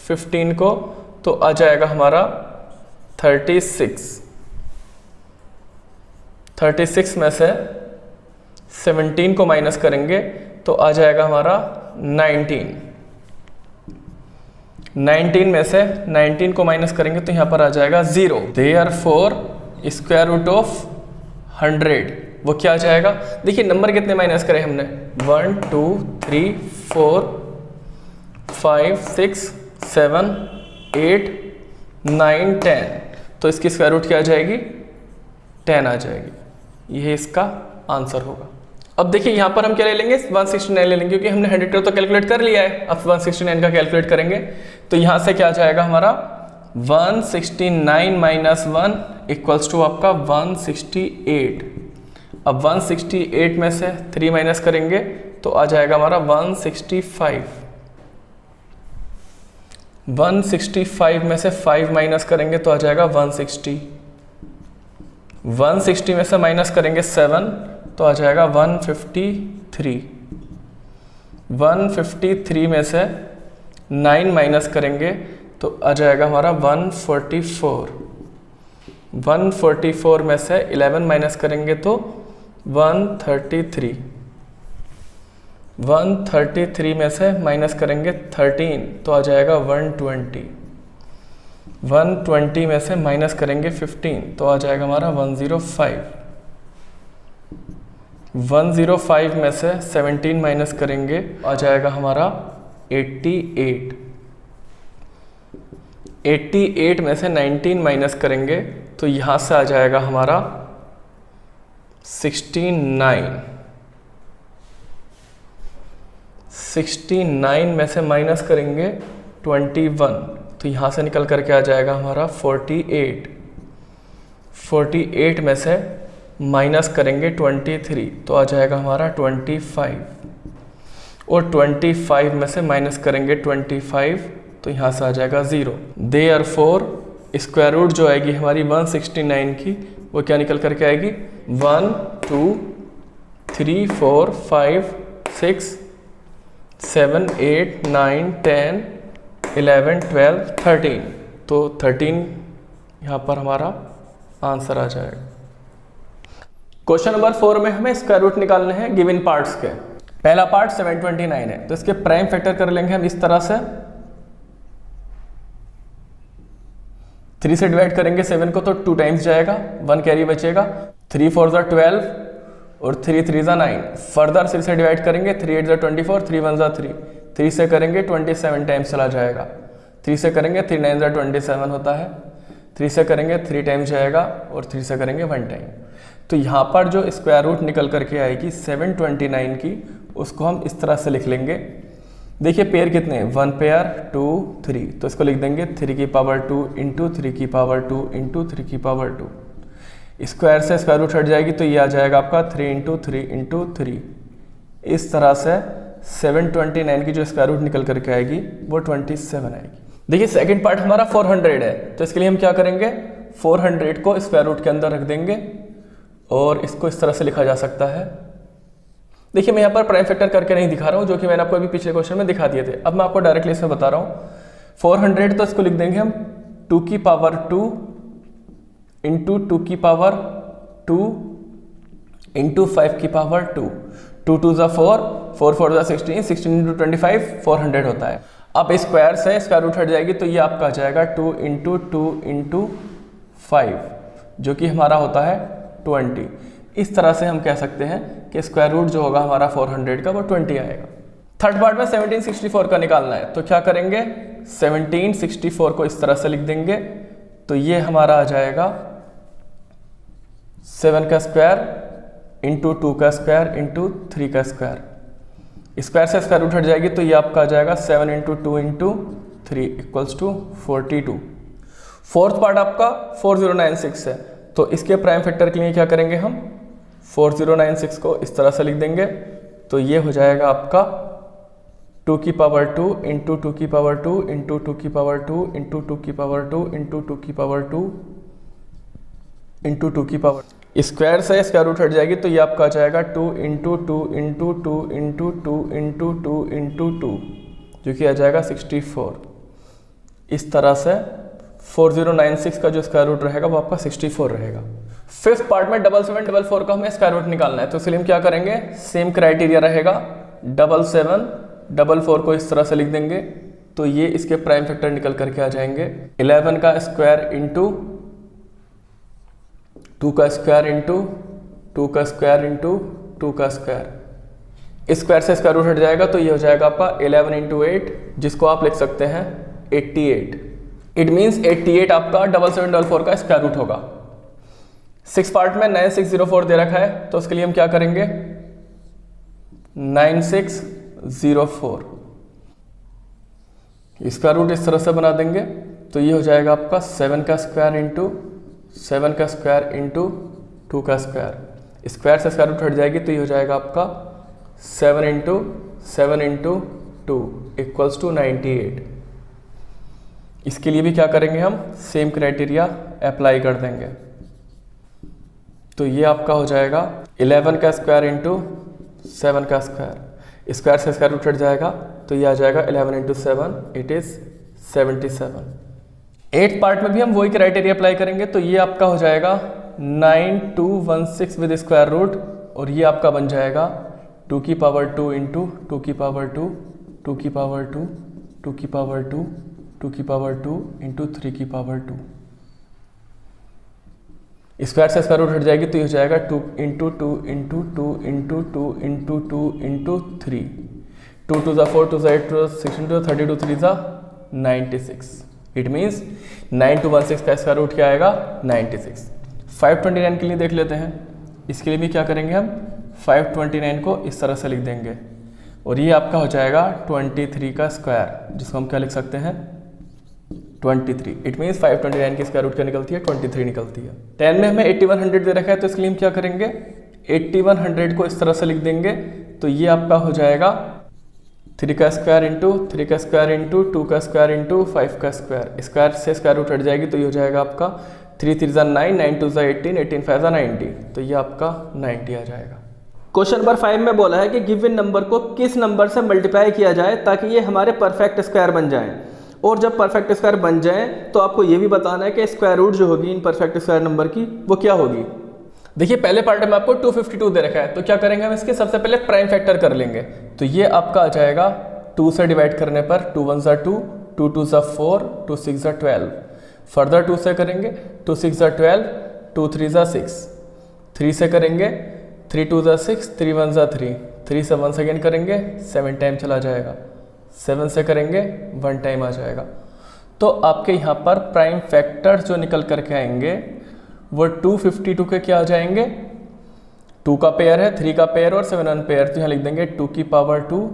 15 को तो आ जाएगा हमारा 36। 36 में से 17 को माइनस करेंगे तो आ जाएगा हमारा 19। 19 में से 19 को माइनस करेंगे तो यहाँ पर आ जाएगा 0। देयरफॉर स्क्वायर रूट ऑफ 100 वो क्या आ जाएगा, देखिए नंबर कितने माइनस करे हमने, 1 2 3 4 5 6 7 8 9 10, तो इसकी स्क्वायर रूट क्या आ जाएगी 10 आ जाएगी। यह इसका आंसर होगा। अब देखिए यहाँ पर हम क्या ले लेंगे 169 ले लेंगे क्योंकि हमने 100 तो कैलकुलेट कर लिया है। अब 169 का कैलकुलेट करेंगे तो यहाँ से क्या आ जाएगा हमारा 169 माइनस 1 इक्वल्स टू आपका 168। अब 168 में से 3 माइनस करेंगे तो आ जाएगा हमारा 165। 165 में से 5 माइनस करेंगे तो आ जाएगा 160। 160 में से माइनस करेंगे 7 तो आ जाएगा 153। 153 में से 9 माइनस करेंगे तो आ जाएगा हमारा 144। 144 में से 11 माइनस करेंगे तो 133। 133 में से माइनस करेंगे 13 तो आ जाएगा 120। 120 में से माइनस करेंगे 15 तो आ जाएगा हमारा 105। 105 में से 17 माइनस करेंगे आ जाएगा हमारा 88। 88 में से 19 माइनस करेंगे तो यहाँ से आ जाएगा हमारा 69। 69 में से माइनस करेंगे 21 तो यहाँ से निकल करके आ जाएगा हमारा 48। 48 में से माइनस करेंगे 23 तो आ जाएगा हमारा 25। और 25 में से माइनस करेंगे 25 तो यहाँ से आ जाएगा 0। देयरफॉर स्क्वायर रूट जो आएगी हमारी 169 की वो क्या निकल करके आएगी 1 2 3 4 5 6 7 8 9 10 11 12 13, तो 13 यहाँ पर हमारा आंसर आ जाएगा। क्वेश्चन नंबर 4 में हमें स्क्वायर रूट निकालने हैं गिवन पार्ट्स के। पहला पार्ट 729 है तो इसके प्राइम फैक्टर कर लेंगे हम इस तरह से, 3 से डिवाइड करेंगे 7 को तो 2 टाइम्स जाएगा, 1 कैरी बचेगा, 3 4 ज़ा 12 और 3 3 ज़ा 9। फर्दर 3 से डिवाइड करेंगे, 3 8 ज़ा 24, 3 1 ज़ा 3, 3 से करेंगे 27 टाइम्स चला जाएगा, 3 से करेंगे 3 9 ज़ा 27 होता है, 3 से करेंगे 3 टाइम्स जाएगा और 3 से करेंगे 1 टाइम। तो यहाँ पर जो स्क्वायर रूट निकल करके आएगी 729 की, उसको हम इस तरह से लिख लेंगे। देखिए पेयर कितने हैं, 1 पेयर 2 3, तो इसको लिख देंगे 3 की पावर 2 इंटू 3 की पावर 2 इंटू 3 की पावर 2। स्क्वायर से स्क्वायर रूट हट जाएगी तो ये आ जाएगा आपका 3 इंटू 3 इंटू 3। इस तरह से 729 की जो स्क्वायर रूट निकल करके आएगी वो 27 आएगी। देखिए सेकंड पार्ट हमारा 400 है, तो इसके लिए हम क्या करेंगे, 400 को स्क्वायर रूट के अंदर रख देंगे और इसको इस तरह से लिखा जा सकता है। देखिए मैं यहाँ पर प्राइम फैक्टर करके नहीं दिखा रहा हूँ, जो कि मैंने आपको अभी पिछले क्वेश्चन में दिखा दिए थे। अब मैं आपको डायरेक्टली इसमें बता रहा हूँ। 400 तो इसको लिख देंगे हम 2 की पावर 2 इंटू 2 की पावर 2 इंटू 5 की पावर 2, 2 2 ज़ा 4, 4 4 ज़ा 16, 16 इंटू 25 400 होता है। अब स्क्वायर से स्क्वायर रूट हट जाएगी तो ये आपका आ जाएगा 2 इंटू 2 इंटू 5 जो कि हमारा होता है 20। इस तरह से हम कह सकते हैं कि स्क्वायर रूट जो होगा हमारा 400 का वो 20 आएगा। थर्ड पार्ट में 1764 का निकालना है तो क्या करेंगे, 1764 को इस तरह से लिख देंगे तो ये हमारा आ जाएगा 7 का स्क्वायर इंटू 2 का स्क्वायर इंटू 3 का स्क्वायर। स्क्वायर से स्क्वायर रूट हट जाएगी तो ये आपका आ जाएगा 7 into 2 into 3 equals to 42। Fourth part आपका 4096 है तो इसके प्राइम फैक्टर के लिए क्या करेंगे, हम 4096 को इस तरह से लिख देंगे तो ये हो जाएगा आपका 2 की पावर 2 इंटू 2 की पावर 2 इंटू 2 की पावर 2 इंटू 2 की पावर 2 इंटू 2 की पावर 2 इंटू 2 की पावर। स्क्वायर से स्क्वायर रूट हट जाएगी तो ये आपका आ जाएगा 2 into 2 into 2 into 2 into 2 into 2 जो कि आ जाएगा 64। इस तरह से 4096 का जो स्क्वायर रूट रहेगा वो आपका 64 रहेगा। फिफ्थ पार्ट में 7744 का हमें स्क्वायर रूट निकालना है तो इसलिए हम क्या करेंगे, सेम क्राइटेरिया रहेगा, 7744 को इस तरह से लिख देंगे तो ये इसके प्राइम फैक्टर निकल करके आ जाएंगे 11 का स्क्वायर इंटू 2 का स्क्वायर इंटू 2 का स्क्वायर इंटू 2 का स्क्वायर। स्क्वायर से स्क्वायर रूट हट जाएगा तो ये हो जाएगा आपका 11 इंटू 8 जिसको आप लिख सकते हैं 88। इट मीन्स 88 आपका 7744 का स्क्वायर रूट होगा। सिक्स पार्ट में 9604 दे रखा है तो उसके लिए हम क्या करेंगे, 9604 इसका रूट इस तरह से बना देंगे तो ये हो जाएगा आपका 7 का स्क्वायर इंटू 7 का स्क्वायर इंटू 2 का स्क्वायर। स्क्वायर से स्क्वायर रूट हट जाएगी तो ये हो जाएगा आपका 7 इंटू 7 इंटू 2 इक्वल्स टू 98। इसके लिए भी क्या करेंगे, हम सेम क्राइटेरिया अप्लाई कर देंगे तो ये आपका हो जाएगा 11 का स्क्वायर इंटू 7 का स्क्वायर। स्क्वायर से स्क्वायर रूट हट जाएगा तो ये आ जाएगा 11 into 7 it is 77। Eighth part में भी हम वही क्राइटेरिया अप्लाई करेंगे तो ये आपका हो जाएगा 9216 विद स्क्वायर रूट और ये आपका बन जाएगा 2 की पावर 2 इंटू 2 की पावर 2 2 की पावर 2 2 की पावर 2 2 की पावर 2 इंटू 3 की पावर 2। स्क्वायर से स्क्वायर रूट हट जाएगी तो ये हो जाएगा 2 into 2 into 2 into 2 into 2 into 3 2 2 ज़ा 4 2 ज़ा 8 2 16 2 32 3 ज़ा 96। इट मीन्स 9216 का स्क्वायर रूट क्या आएगा, 96। 529 के लिए देख लेते हैं। इसके लिए भी क्या करेंगे, हम 529 को इस तरह से लिख देंगे और ये आपका हो जाएगा 23 का स्क्वायर जिसको हम क्या लिख सकते हैं 23। इट मीन्स 529 की स्क्वायर रूट क्या निकलती है 23 निकलती है। 10 में हमें 8100 दे रखा है तो इसके लिए हम क्या करेंगे 8100 को इस तरह से लिख देंगे तो ये आपका हो जाएगा 3 का स्क्वायर इंटू 3 का स्क्वायर इंटू 2 का स्क्वायर इंटू 5 का स्क्वायर। स्क्वायर से स्क्वायर रूट हट जाएगी तो ये हो जाएगा आपका 3 3 ज़ा 9 9 2 ज़ा 18 18 5 ज़ा 90 तो ये आपका 90 आ जाएगा। क्वेश्चन नंबर 5 में बोला है कि गिवन नंबर को किस नंबर से मल्टीप्लाई किया जाए ताकि ये हमारे परफेक्ट स्क्वायर बन जाएं, और जब परफेक्ट स्क्वायर बन जाए तो आपको ये भी बताना है कि स्क्वायर रूट जो होगी इन परफेक्ट स्क्वायर नंबर की वो क्या होगी। देखिए पहले पार्ट में आपको 252 दे रखा है तो क्या करेंगे, हम इसके सबसे पहले प्राइम फैक्टर कर लेंगे तो ये आपका आ जाएगा 2 से डिवाइड करने पर 2 1 ज़ा 2 2 2 ज़ा 4 2 6 ज़ा 12। फर्दर 2 से करेंगे 2 6 ज़ा 12 2 3 ज़ा 6। 3 से करेंगे 3 2 ज़ा 6 3 1 ज़ा 3 3 से 1 सेकेंड करेंगे 7 टाइम चला जाएगा। 7 से करेंगे 1 टाइम आ जाएगा। तो आपके यहाँ पर प्राइम फैक्टर जो निकल करके आएंगे वो 252 के क्या आ जाएंगे, 2 का पेयर है 3 का पेयर और 7 अनपेयर तो यहाँ लिख देंगे 2 की पावर 2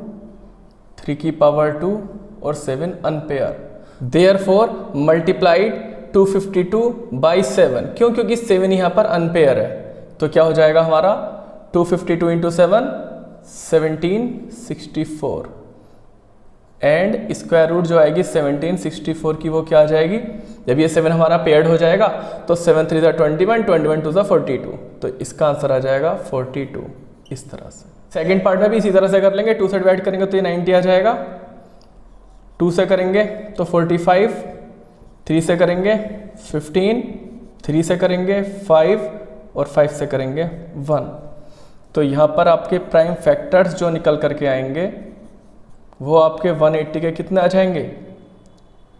3 की पावर 2 और 7 अनपेयर। देयरफॉर मल्टीप्लाइड 252 बाई 7, क्यों, क्योंकि 7 यहाँ पर अनपेयर है तो क्या हो जाएगा हमारा 252 इंटू 7 1764 एंड स्क्वायर रूट जो आएगी 1764 की वो क्या आ जाएगी, जब ये 7 हमारा पेयर्ड हो जाएगा तो 7 3 ज़ा 21 21 2 ज़ा 42 तो इसका आंसर आ जाएगा 42 इस तरह से। सेकंड पार्ट में भी इसी तरह से कर लेंगे, 2 से डिवाइड करेंगे तो ये 90 आ जाएगा। 2 से करेंगे तो 45, 3 से करेंगे 15, 3 से करेंगे 5 और 5 से करेंगे 1। तो यहाँ पर आपके प्राइम फैक्टर्स जो निकल करके आएंगे वो आपके 180 के कितने आ जाएंगे,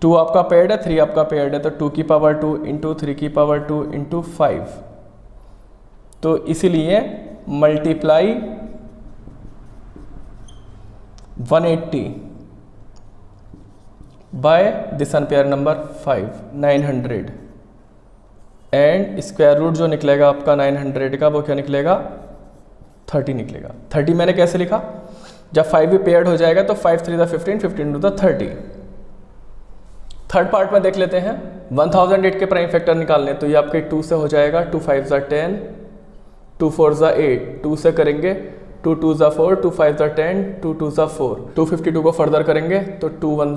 2 आपका पेयर्ड है, 3 आपका पेयर्ड है, तो 2 की पावर 2 इंटू 3 की पावर 2 इंटू 5। तो इसीलिए multiply 180 by this unpair number 5, 900, and square root जो निकलेगा आपका 900 का वो क्या निकलेगा, 30 निकलेगा। 30 मैंने कैसे लिखा, जब 5 भी पेयर्ड हो जाएगा तो 5 3 15, 15 टू 30। थर्ड पार्ट में देख लेते हैं, 1008 के प्राइम फैक्टर निकालने, तो ये आपके 2 से हो जाएगा, 2 5 10, 2 4 8, 2 से करेंगे 2 2 4, 2 5 10, 2 2 4, 252 को फर्दर करेंगे तो 2 1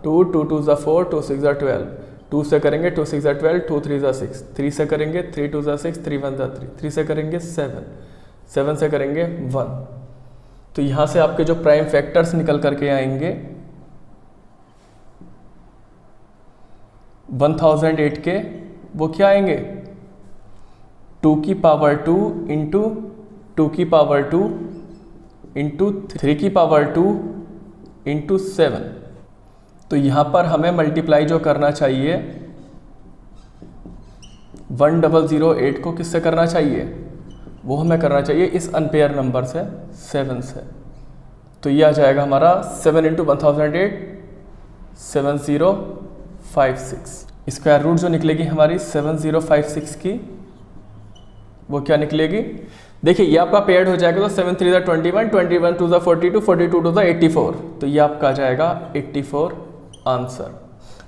2, 2 2 4, 2 6 12, 2 से करेंगे 2 6 12, 2 3 6, 3 से करेंगे 3 2 6, 3 1 3, 3 से करेंगे 7, 7 से करेंगे 1। तो यहाँ से आपके जो प्राइम फैक्टर्स निकल करके आएंगे 1008 के, वो क्या आएंगे, 2 की पावर 2 इंटू 2 की पावर 2 इंटू 3 की पावर 2 इंटू 7। तो यहाँ पर हमें मल्टीप्लाई जो करना चाहिए 1008 को किससे करना चाहिए, वो हमें करना चाहिए इस अनपेयर नंबर से, 7 से। तो ये आ जाएगा हमारा 7 इंटू 1008, 7056। स्क्वायर रूट जो निकलेगी हमारी 7056 की, वो क्या निकलेगी, देखिए ये आपका पेयर्ड हो जाएगा तो 7 3 21, 21 2 42, 42 2 84, तो ये आपका आ जाएगा 84 आंसर।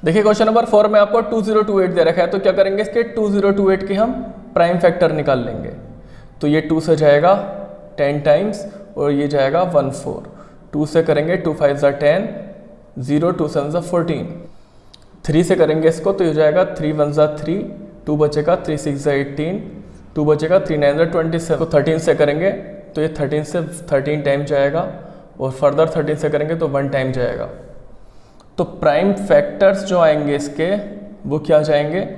देखिए क्वेश्चन नंबर 4 में आपको 2028 दे रखा है, तो क्या करेंगे, इसके 2028 के हम प्राइम फैक्टर निकाल लेंगे। तो ये 2 से जाएगा 10 टाइम्स और ये जाएगा 14, 2 से करेंगे 2 5 10, 0 2 7 14, 3 से करेंगे इसको तो ये हो जाएगा 3 1 3, 2 बचेगा 3 6 18, 2 बचेगा 3 9 27। तो 13 से करेंगे तो ये 13 से 13 टाइम जाएगा और फर्दर 13 से करेंगे तो 1 टाइम जाएगा। तो प्राइम फैक्टर्स जो आएंगे इसके वो क्या जाएंगे,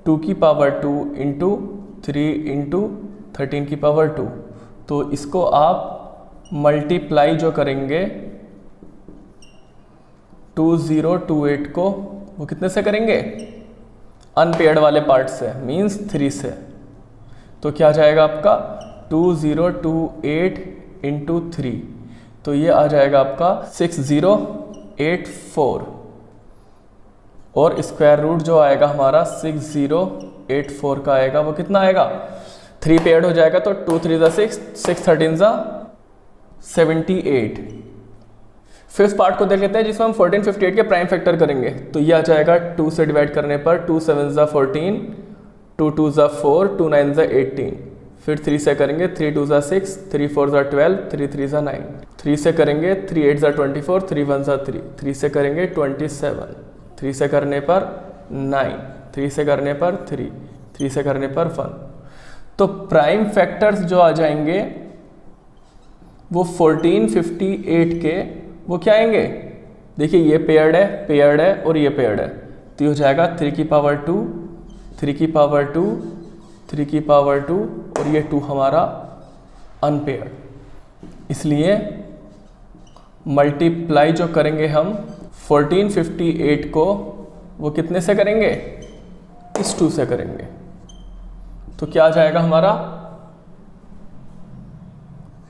2 की पावर 2 इंटू 3 इंटू 13 की पावर 2। तो इसको आप मल्टीप्लाई जो करेंगे 2028 को, वो कितने से करेंगे, अनपेयर्ड वाले पार्ट से, मीन्स 3 से। तो क्या जाएगा आपका 2028 इंटू 3, तो ये आ जाएगा आपका 6084, और स्क्वायर रूट जो आएगा हमारा 6084 का आएगा, वो कितना आएगा, 3 पेयर्ड हो जाएगा तो 2 3 6, 6 13 78। फिफ्थ पार्ट को देख लेते हैं जिसमें हम 1458 के प्राइम फैक्टर करेंगे। तो ये आ जाएगा 2 से डिवाइड करने पर 2 7 14, 2 2 4, 2 9 18, फिर 3 से करेंगे 3 2 6, 3 4 12, 3 3 9, 3 से करेंगे 3 8 24, 3 1 3, 3 से करेंगे 27, 3 से करने पर 9, 3 से करने पर 3, 3 से करने पर 1। तो प्राइम फैक्टर्स जो आ जाएंगे वो 1458 के, वो क्या आएंगे, देखिए ये पेयर्ड है और ये पेयर्ड है, तो ये हो जाएगा 3 की पावर 2, 3 की पावर 2, 3 की पावर 2, और ये 2 हमारा अनपेयर्ड। इसलिए मल्टीप्लाई जो करेंगे हम 1458 को, वो कितने से करेंगे, इस 2 से करेंगे। तो क्या आ जाएगा हमारा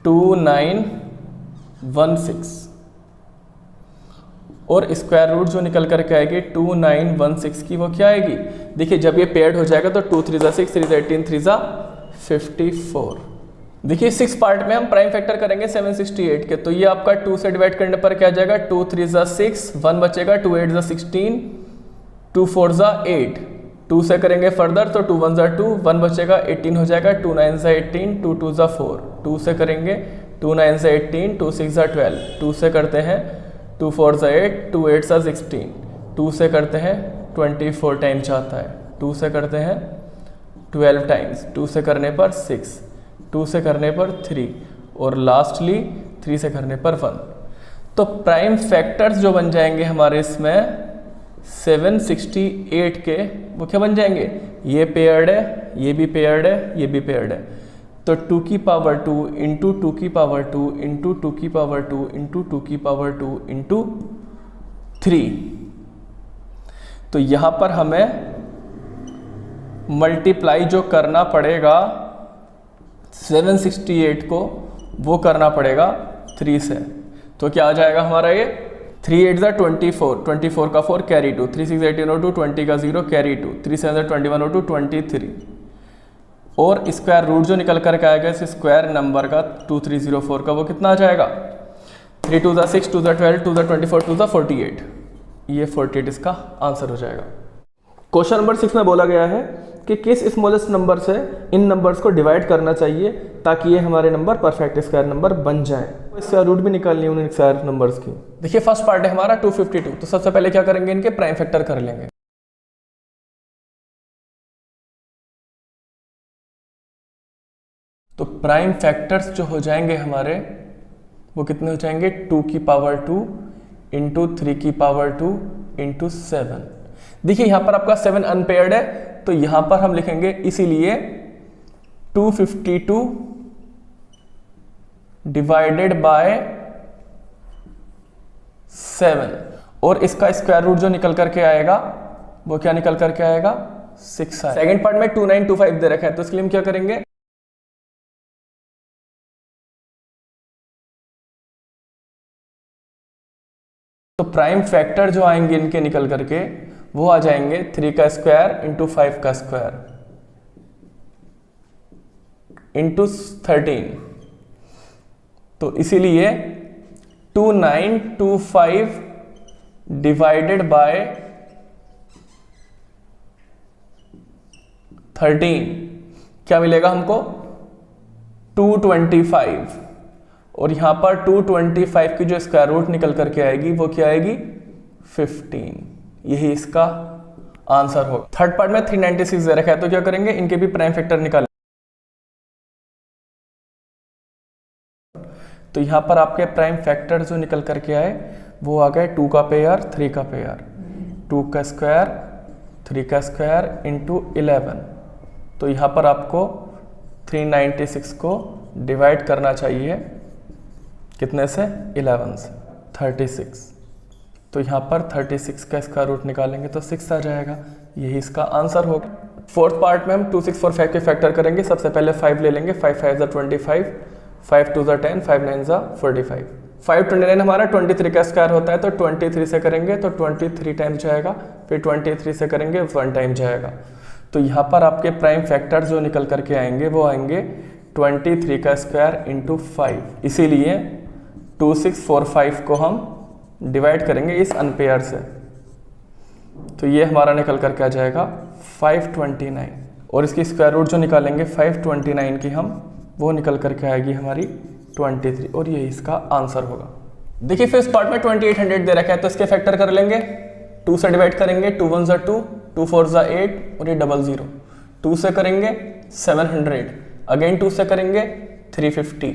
2916, और स्क्वायर रूट जो निकल करके आएगी 2916 की, वो क्या आएगी, देखिए जब ये पेयर्ड हो जाएगा तो 2 3 6, 3 18, 3 54। देखिए 6 पार्ट में हम प्राइम फैक्टर करेंगे 768 के। तो ये आपका 2 से डिवाइड करने पर क्या जाएगा, 2 3 6, 1 बचेगा, 2 8 16, 2 4 8, 2 से करेंगे फर्दर तो 2 1 2, 1 बचेगा, 18 हो जाएगा, 2 9 18, 2 2 4, 2 से करेंगे 2 9 18, 2 6 12, 2 से करते हैं 2 4 8, 2 8 16, 2 से करते हैं 24 टाइम्स आता है, 2 से करते हैं 12 टाइम्स, 2 से करने पर 6, 2 से करने पर 3, और लास्टली 3 से करने पर 1। तो प्राइम फैक्टर्स जो बन जाएंगे हमारे इसमें 768 के, वो क्या बन जाएंगे, ये पेयर्ड है, ये भी पेयर्ड है, ये भी पेयर्ड है, तो 2 की पावर 2 इंटू 2 की पावर 2 इंटू 2 की पावर 2 इंटू 2 की पावर 2 इंटू 3। तो यहाँ पर हमें मल्टीप्लाई जो करना पड़ेगा 768 को, वो करना पड़ेगा 3 से। तो क्या आ जाएगा हमारा ये 3 8 24, 24 का 4 कैरी 2, 3 6 18 02, 20 का 0 कैरी 2, 3 7 21 02, 23 और स्क्वायर रूट जो निकल कर के आएगा इस स्क्वायर नंबर का 2304 का, वो कितना आ जाएगा 3 2 6 2 12 2 24 2 48। ये 48 इसका आंसर हो जाएगा। क्वेश्चन नंबर 6 में बोला गया है कि किस स्मॉलेस्ट नंबर से इन नंबर्स को डिवाइड करना चाहिए ताकि ये हमारे नंबर परफेक्ट स्क्वायर नंबर बन जाएं। इसका रूट भी निकालनी है उन स्क्वायर नंबर्स की। देखिए फर्स्ट पार्ट है हमारा 252। तो सबसे पहले क्या करेंगे, इनके प्राइम फैक्टर कर लेंगे। तो प्राइम फैक्टर्स जो हो जाएंगे हमारे, वो कितने हो जाएंगे 2 की पावर 2 इंटू 3 की पावर 2 इंटू 7। देखिए यहाँ पर आपका 7 अनपेयर्ड है, तो यहाँ पर हम लिखेंगे इसीलिए 252 डिवाइडेड बाय 7, और इसका स्क्वायर रूट जो निकल करके आएगा वो क्या निकल करके आएगा 6। सेकेंड पार्ट में 2925 दे रखा है, तो इसके लिए हम क्या करेंगे, तो प्राइम फैक्टर जो आएंगे इनके निकल करके वो आ जाएंगे 3 का स्क्वायर इंटू 5 का स्क्वायर इंटू 13। तो इसीलिए 2925 डिवाइडेड बाय 13 क्या मिलेगा हमको 225, और यहां पर 225 की जो स्क्वायर रूट निकल करके आएगी वो क्या आएगी 15। यही इसका आंसर होगा। थर्ड पार्ट में 396 दे रखा है, तो क्या करेंगे, इनके भी प्राइम फैक्टर निकालें। तो यहां पर आपके प्राइम फैक्टर जो निकल करके आए वो आ गए 2 का पेयर 3 का पेयर, 2 का स्क्वायर 3 का स्क्वायर इंटू 11। तो यहां पर आपको 396 को डिवाइड करना चाहिए कितने से 11 से 36। तो यहाँ पर 36 का स्क्वायर रूट निकालेंगे तो 6 आ जाएगा। यही इसका आंसर होगा। फोर्थ पार्ट में हम 2645 के फैक्टर करेंगे। सबसे पहले 5 ले लेंगे, 5 5 25, 5 2 10, 5 9 45। 529 हमारा 23 का स्क्वायर होता है, तो 23 से करेंगे तो 23 टाइम्स जाएगा, फिर 23 से करेंगे 1 टाइम जाएगा। तो यहाँ पर आपके प्राइम फैक्टर जो निकल करके आएंगे वो आएंगे 23 का स्क्वायर इंटू 5। इसीलिए 2645 को हम डिवाइड करेंगे इस अनपेयर से, तो ये हमारा निकल करके आ जाएगा 529, और इसकी स्क्वायर रूट जो निकालेंगे 529 की हम, वो निकल करके आएगी हमारी 23, और यही इसका आंसर होगा। देखिए फिर इस पार्ट में 2800 दे रखा है, तो इसके फैक्टर कर लेंगे। 2 से डिवाइड करेंगे, 2 1 2, 2 4 8, और ये 00। 2 से करेंगे 700, अगेन 2 से करेंगे 350,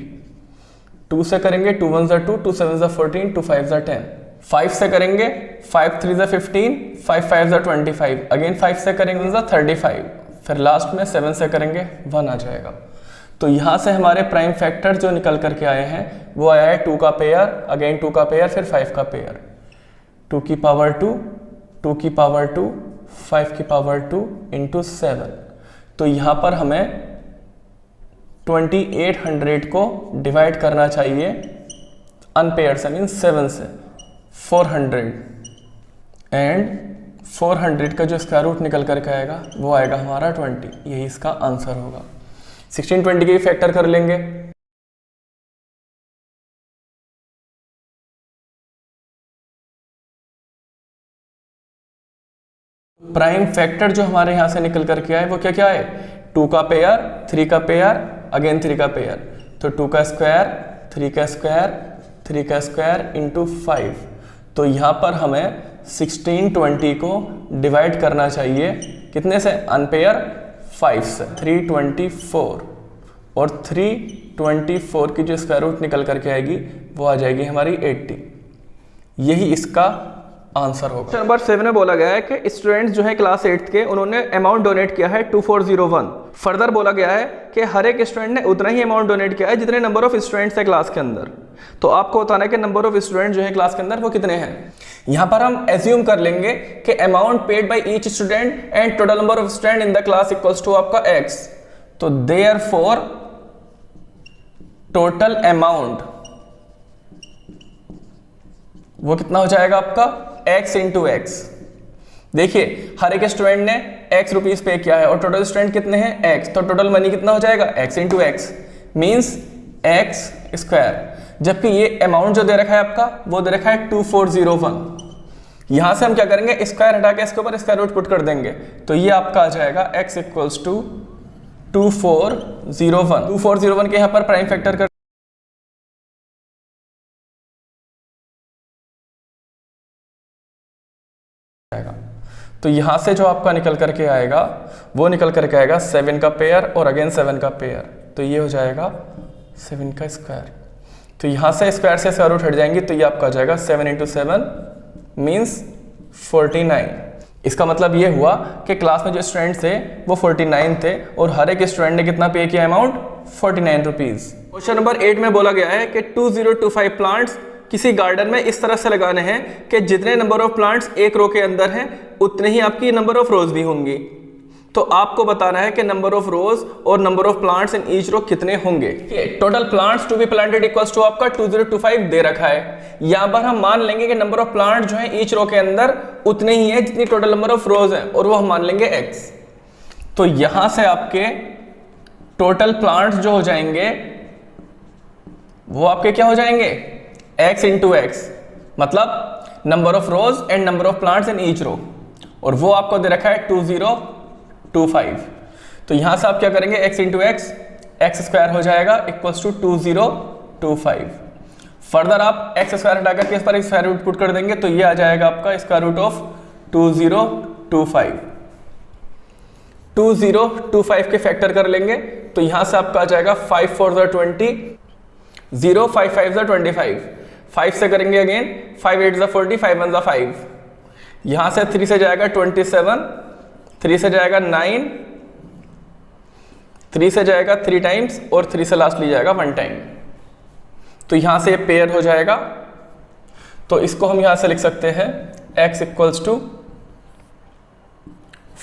2 से करेंगे 2 1 2, 2 7 14, 2 5 10। 5 से करेंगे 5 3 15, 5 5 25, अगेन 5 से करेंगे 35, फिर लास्ट में 7 से करेंगे 1 आ जाएगा। तो यहाँ से हमारे प्राइम फैक्टर जो निकल करके आए हैं वो आया है 2 का पेयर, अगेन 2 का पेयर, फिर 5 का पेयर, 2 की पावर 2, 2 की पावर 2, 5 की पावर 2 इंटू 7। तो यहाँ पर हमें 2800 को डिवाइड करना चाहिए अनपेयर से, मीन 7 से, 400, एंड 400 का जो स्क्वायर रूट निकल करके आएगा वो आएगा हमारा 20। यही इसका आंसर होगा। 1620 के फैक्टर कर लेंगे। प्राइम फैक्टर जो हमारे यहां से निकल करके आए वो क्या क्या है, 2 का पेयर, 3 का पेयर, अगेन 3 का पेयर, तो 2 का स्क्वायर, 3 का स्क्वायर, 3 का स्क्वायर इंटू 5। तो यहाँ पर हमें 1620 को डिवाइड करना चाहिए कितने से, अनपेयर 5 से, 324, और 324 की जो स्क्वायर रूट निकल करके आएगी वो आ जाएगी हमारी 80। यही इसका आंसर होगा। नंबर 7 में बोला गया है कि स्टूडेंट्स जो है क्लास 8th के, उन्होंने अमाउंट डोनेट किया है 2401। फर्दर बोला गया है कि हर एक स्टूडेंट ने उतना ही अमाउंट डोनेट किया है जितने नंबर ऑफ स्टूडेंट्स है क्लास के अंदर। तो आपको बताना है कि नंबर ऑफ स्टूडेंट जो है क्लास के अंदर वो कितने हैं। यहाँ पर हम एज्यूम कर लेंगे कि amount paid by each student and total number of student in the class equals to आपका x। तो देयरफॉर टोटल अमाउंट वो कितना हो जाएगा आपका x इंटू एक्स। देखिए हर एक स्टूडेंट ने x रुपीज पे किया है और टोटल स्टूडेंट कितने हैं x, तो टोटल मनी कितना हो जाएगा x into x means x square. जबकि ये अमाउंट जो दे रखा है आपका वो दे रखा है 2401। यहां से हम क्या करेंगे, स्क्वायर हटा के इसके ऊपर स्क्वायर रूट पुट कर देंगे, तो ये आपका आ जाएगा x इक्वल्स टू 2401। 2401 के यहाँ पर प्राइम फैक्टर कर आएगा, तो यहां से जो आपका निकल करके आएगा वो निकल करके आएगा 7 का पेयर और अगेन 7 का पेयर, तो ये हो जाएगा 7 का स्क्वायर। तो यहां से स्क्वायर से स्क्वायर रूट हट जाएंगे, तो ये आपका आ जाएगा 7 इंटू 7 मीन्स 49। इसका मतलब ये हुआ कि क्लास में जो स्टूडेंट थे वो 49 थे और हर एक स्टूडेंट ने कितना पे किया अमाउंट 49 रुपीज। क्वेश्चन नंबर 8 में बोला गया है कि 2025 प्लांट्स किसी गार्डन में इस तरह से लगाने हैं कि जितने नंबर ऑफ प्लांट्स एक रो के अंदर हैं उतने ही आपकी नंबर ऑफ रोज भी होंगी। तो आपको बताना है कि नंबर ऑफ रोज और number of plants in each row कितने होंगे। Total plants to be planted equals to आपका 2025 दे रखा है। यहां पर हम मान लेंगे कि नंबर ऑफ प्लांट जो है ईच रो के अंदर उतने ही है जितनी टोटल नंबर ऑफ रोज है, और वो हम मान लेंगे x। तो यहां से आपके टोटल प्लांट्स जो हो जाएंगे वो आपके क्या हो जाएंगे x इंटू एक्स, मतलब number of rows and number of plants in each row, और वो आपको दे रखा है 2025। तो यहां से आप क्या करेंगे x इंटू एक्स स्क्वायर हो जाएगा इक्वल्स टू 2025। फर्दर आप x स्क्वायर हटा करके इस पर स्क्वायर रूट पुट कर देंगे, तो ये आ जाएगा आपका स्क्वायर रूट ऑफ 2025। 2025 के फैक्टर कर लेंगे, तो यहां से आपका आ जाएगा 5 4 20, 0 5 5 25, 5 से करेंगे अगेन 5 8 40, 5 1 5, यहां से 3 से जाएगा 27, 3 से जाएगा 9, 3 से जाएगा 3 टाइम्स और 3 से लास्ट ली जाएगा 1 टाइम। तो यहां से पेयर हो जाएगा, तो इसको हम यहां से लिख सकते हैं x इक्वल्स टू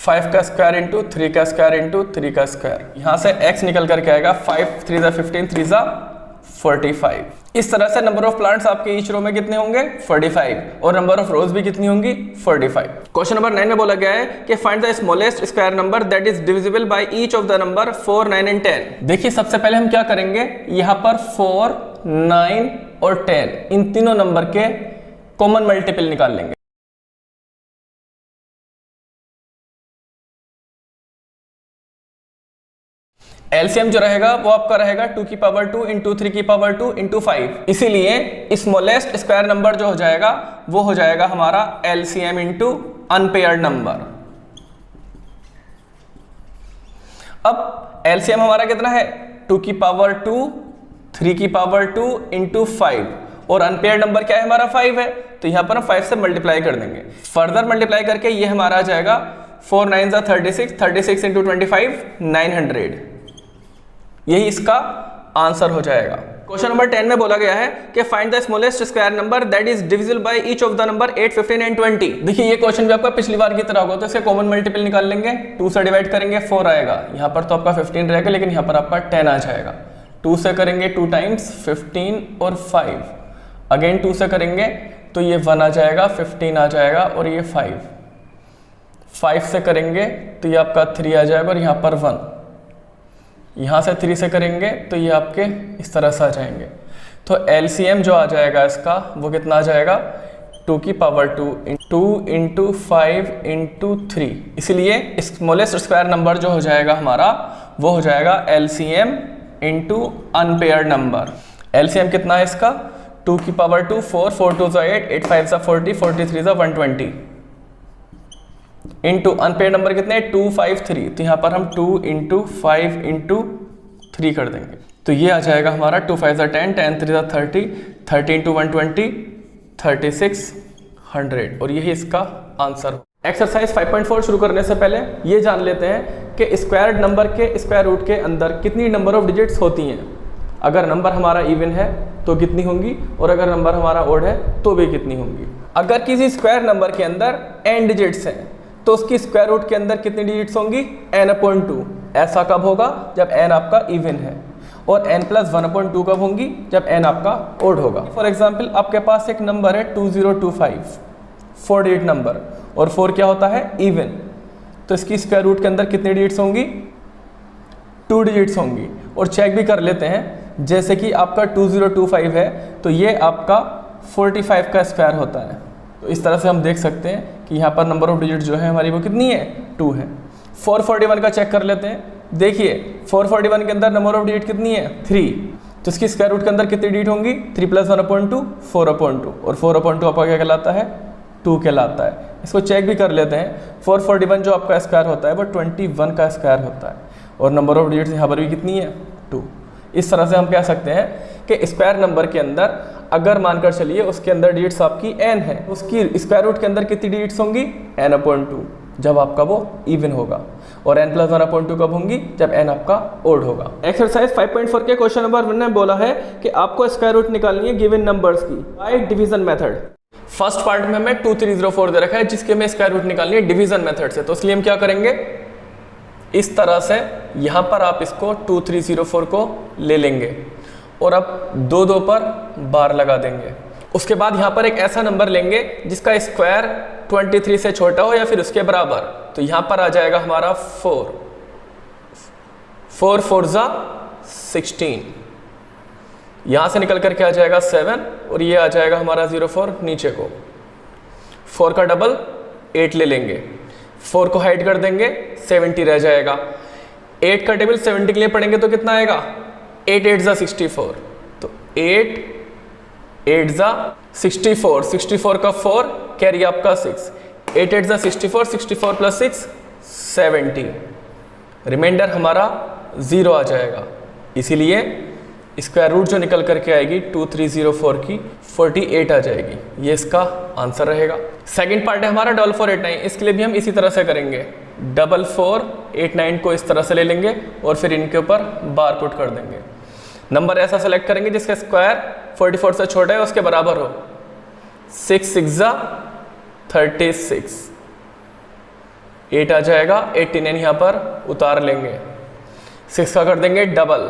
5 का स्क्वायर इंटू 3 का स्क्वायर इंटू 3 का स्क्वायर। यहां से x निकल करके आएगा 5 3 15, 3 45। इस तरह से नंबर ऑफ प्लांट्स आपके ईच रो में कितने होंगे 45, और नंबर ऑफ रोज भी कितनी होंगी 45। क्वेश्चन नंबर 9 में बोला गया है कि find the smallest square number that is divisible by each of the number 4 9 and 10। देखिए सबसे पहले हम क्या करेंगे, यहां पर 4 9 और 10 इन तीनों नंबर के कॉमन मल्टीपल निकाल लेंगे। एलसीएम जो रहेगा वो आपका रहेगा 2 की पावर 2 इंटू 3 की पावर 2 इंटू 5, इसीलिए स्मॉलेस्ट स्क्वायर नंबर जो हो जाएगा वो हो जाएगा हमारा एलसीएम इंटू अनपेयर्ड नंबर। अब एलसीएम हमारा कितना है 2 की पावर 2, 3 की पावर 2 इंटू 5, और अनपेयर्ड नंबर क्या है हमारा 5 है, तो यहां पर हम 5 से मल्टीप्लाई कर देंगे। फर्दर मल्टीप्लाई करके ये हमारा आ जाएगा 4 9 36, 36 इंटू 25 900, यही इसका आंसर हो जाएगा। क्वेश्चन नंबर 10 में बोला गया है कि find the smallest square number that is divisible by each of the number 8 15 and 20। देखिए ये क्वेश्चन भी आपका पिछली बार की तरह होगा, तो इसके कॉमन मल्टीपल निकाल लेंगे, 2 से डिवाइड करेंगे 4 आएगा, यहाँ पर तो आपका 15 रहेगा लेकिन यहाँ पर आपका 10 आ जाएगा। 2 से करेंगे 2 टाइम्स 15 और 5, अगेन 2 से करेंगे तो ये 1 आ जाएगा, 15 आ जाएगा और ये 5 से करेंगे तो ये आपका 3 आ जाएगा और यहाँ पर 1, यहाँ से 3 से करेंगे तो ये आपके इस तरह से आ जाएंगे। तो एलसीएम जो आ जाएगा इसका वो कितना आ जाएगा 2 की पावर 2 इंटू 5 इंटू 3, इसलिए स्मॉलेस्ट स्क्वायर नंबर जो हो जाएगा हमारा वो हो जाएगा LCM into unpaired number. LCM कितना है इसका 2 की पावर 2 4 4 2 8 8 5 40 43 120 इंटू अनपेयर्ड नंबर कितने 2 5 3, तो यहाँ पर हम 2 इंटू 5 इंटू 3 कर देंगे, तो ये आ जाएगा हमारा 2 5 10 10 3 30 30 इंटू 120 36 100 और यही इसका आंसर। एक्सरसाइज 5.4 शुरू करने से पहले ये जान लेते हैं कि स्क्वायर्ड नंबर के स्क्वायर रूट के अंदर कितनी नंबर ऑफ डिजिट्स होती हैं। अगर नंबर हमारा इवन है तो कितनी होंगी, और अगर नंबर हमारा ओड है तो भी कितनी होंगी। अगर किसी स्क्वायर नंबर के अंदर n डिजिट्स हैं तो उसकी स्क्वायर रूट के अंदर कितनी डिजिट्स होंगी, n/2। ऐसा कब होगा, जब n आपका इवन है। और n+1/2 कब होंगी, जब n आपका ओड होगा। फॉर एग्जाम्पल आपके पास एक नंबर है 2025, 4 डिजिट नंबर, और 4 क्या होता है, इवन। तो इसकी स्क्वायर रूट के अंदर कितनी डिजिट्स होंगी, 2 डिजिट्स होंगी। और चेक भी कर लेते हैं, जैसे कि आपका 2025 है तो ये आपका 45 का स्क्वायर होता है। तो इस तरह से हम देख सकते हैं कि यहाँ पर नंबर ऑफ डिजिट जो है हमारी वो कितनी है, 2 है। 441 का चेक कर लेते हैं। देखिए 441 के अंदर नंबर ऑफ डिजिट कितनी है, 3। तो इसकी स्क्वायर रूट के अंदर कितनी डिजिट होंगी, 3+1/2, 4/2। और 4/2 आपका क्या कहलाता है, 2 कहलाता है। इसको चेक भी कर लेते हैं। 441 जो आपका स्क्वायर होता है वो 21 का स्क्वायर होता है, और नंबर ऑफ डिजिट्स यहाँ पर भी कितनी है, 2। इस तरह से हम कह सकते हैं कि स्क्वायर नंबर के अंदर अगर मानकर चलिए उसके अंदर डिजिट्स आपकी n है, उसकी स्क्वायर रूट के अंदर कितनी डिजिट्स होंगी, n/2, जब आपका वो इवन होगा। और n+1/2 कब होंगी, जब n आपका ओड होगा। एक्सरसाइज 5.4 के क्वेश्चन नंबर 1 ने बोला है कि आपको स्क्वायर रूट निकालनी है गिवन नंबर्स की by division method. First part में हमें 2304 दे रखा है जिसके में स्क्वायर रूट निकालनी है डिवीजन मेथड से। तो इसलिए हम क्या करेंगे, इस तरह से यहाँ पर आप इसको 2304 को ले लेंगे और अब 2 पर बार लगा देंगे। उसके बाद यहाँ पर एक ऐसा नंबर लेंगे जिसका स्क्वायर 23 से छोटा हो या फिर उसके बराबर। तो यहाँ पर आ जाएगा हमारा 4 4 16, यहाँ से निकल करके आ जाएगा 7, और ये आ जाएगा हमारा 04 नीचे को। 4 का डबल 8 ले लेंगे, 4 को हाइड कर देंगे, 70 रह जाएगा। 8 का टेबल 70 के लिए पढ़ेंगे तो कितना आएगा, 8 8 64। तो 8 8 64, 64 का 4 कैरी आपका 6, 8 8 64, 64 + 6 70, रिमाइंडर हमारा 0 आ जाएगा। इसीलिए स्क्वायर रूट जो निकल करके आएगी 2304 की 48 आ जाएगी। ये इसका आंसर रहेगा। सेकंड पार्ट है हमारा 4489। इसके लिए भी हम इसी तरह से करेंगे। 4489 को इस तरह से ले लेंगे और फिर इनके ऊपर बार पुट कर देंगे। नंबर ऐसा सेलेक्ट करेंगे जिसका स्क्वायर 44 से छोटा है उसके बराबर हो। 6 6 36, 8 आ जाएगा, 89 यहाँ पर उतार लेंगे, 6 का कर देंगे डबल।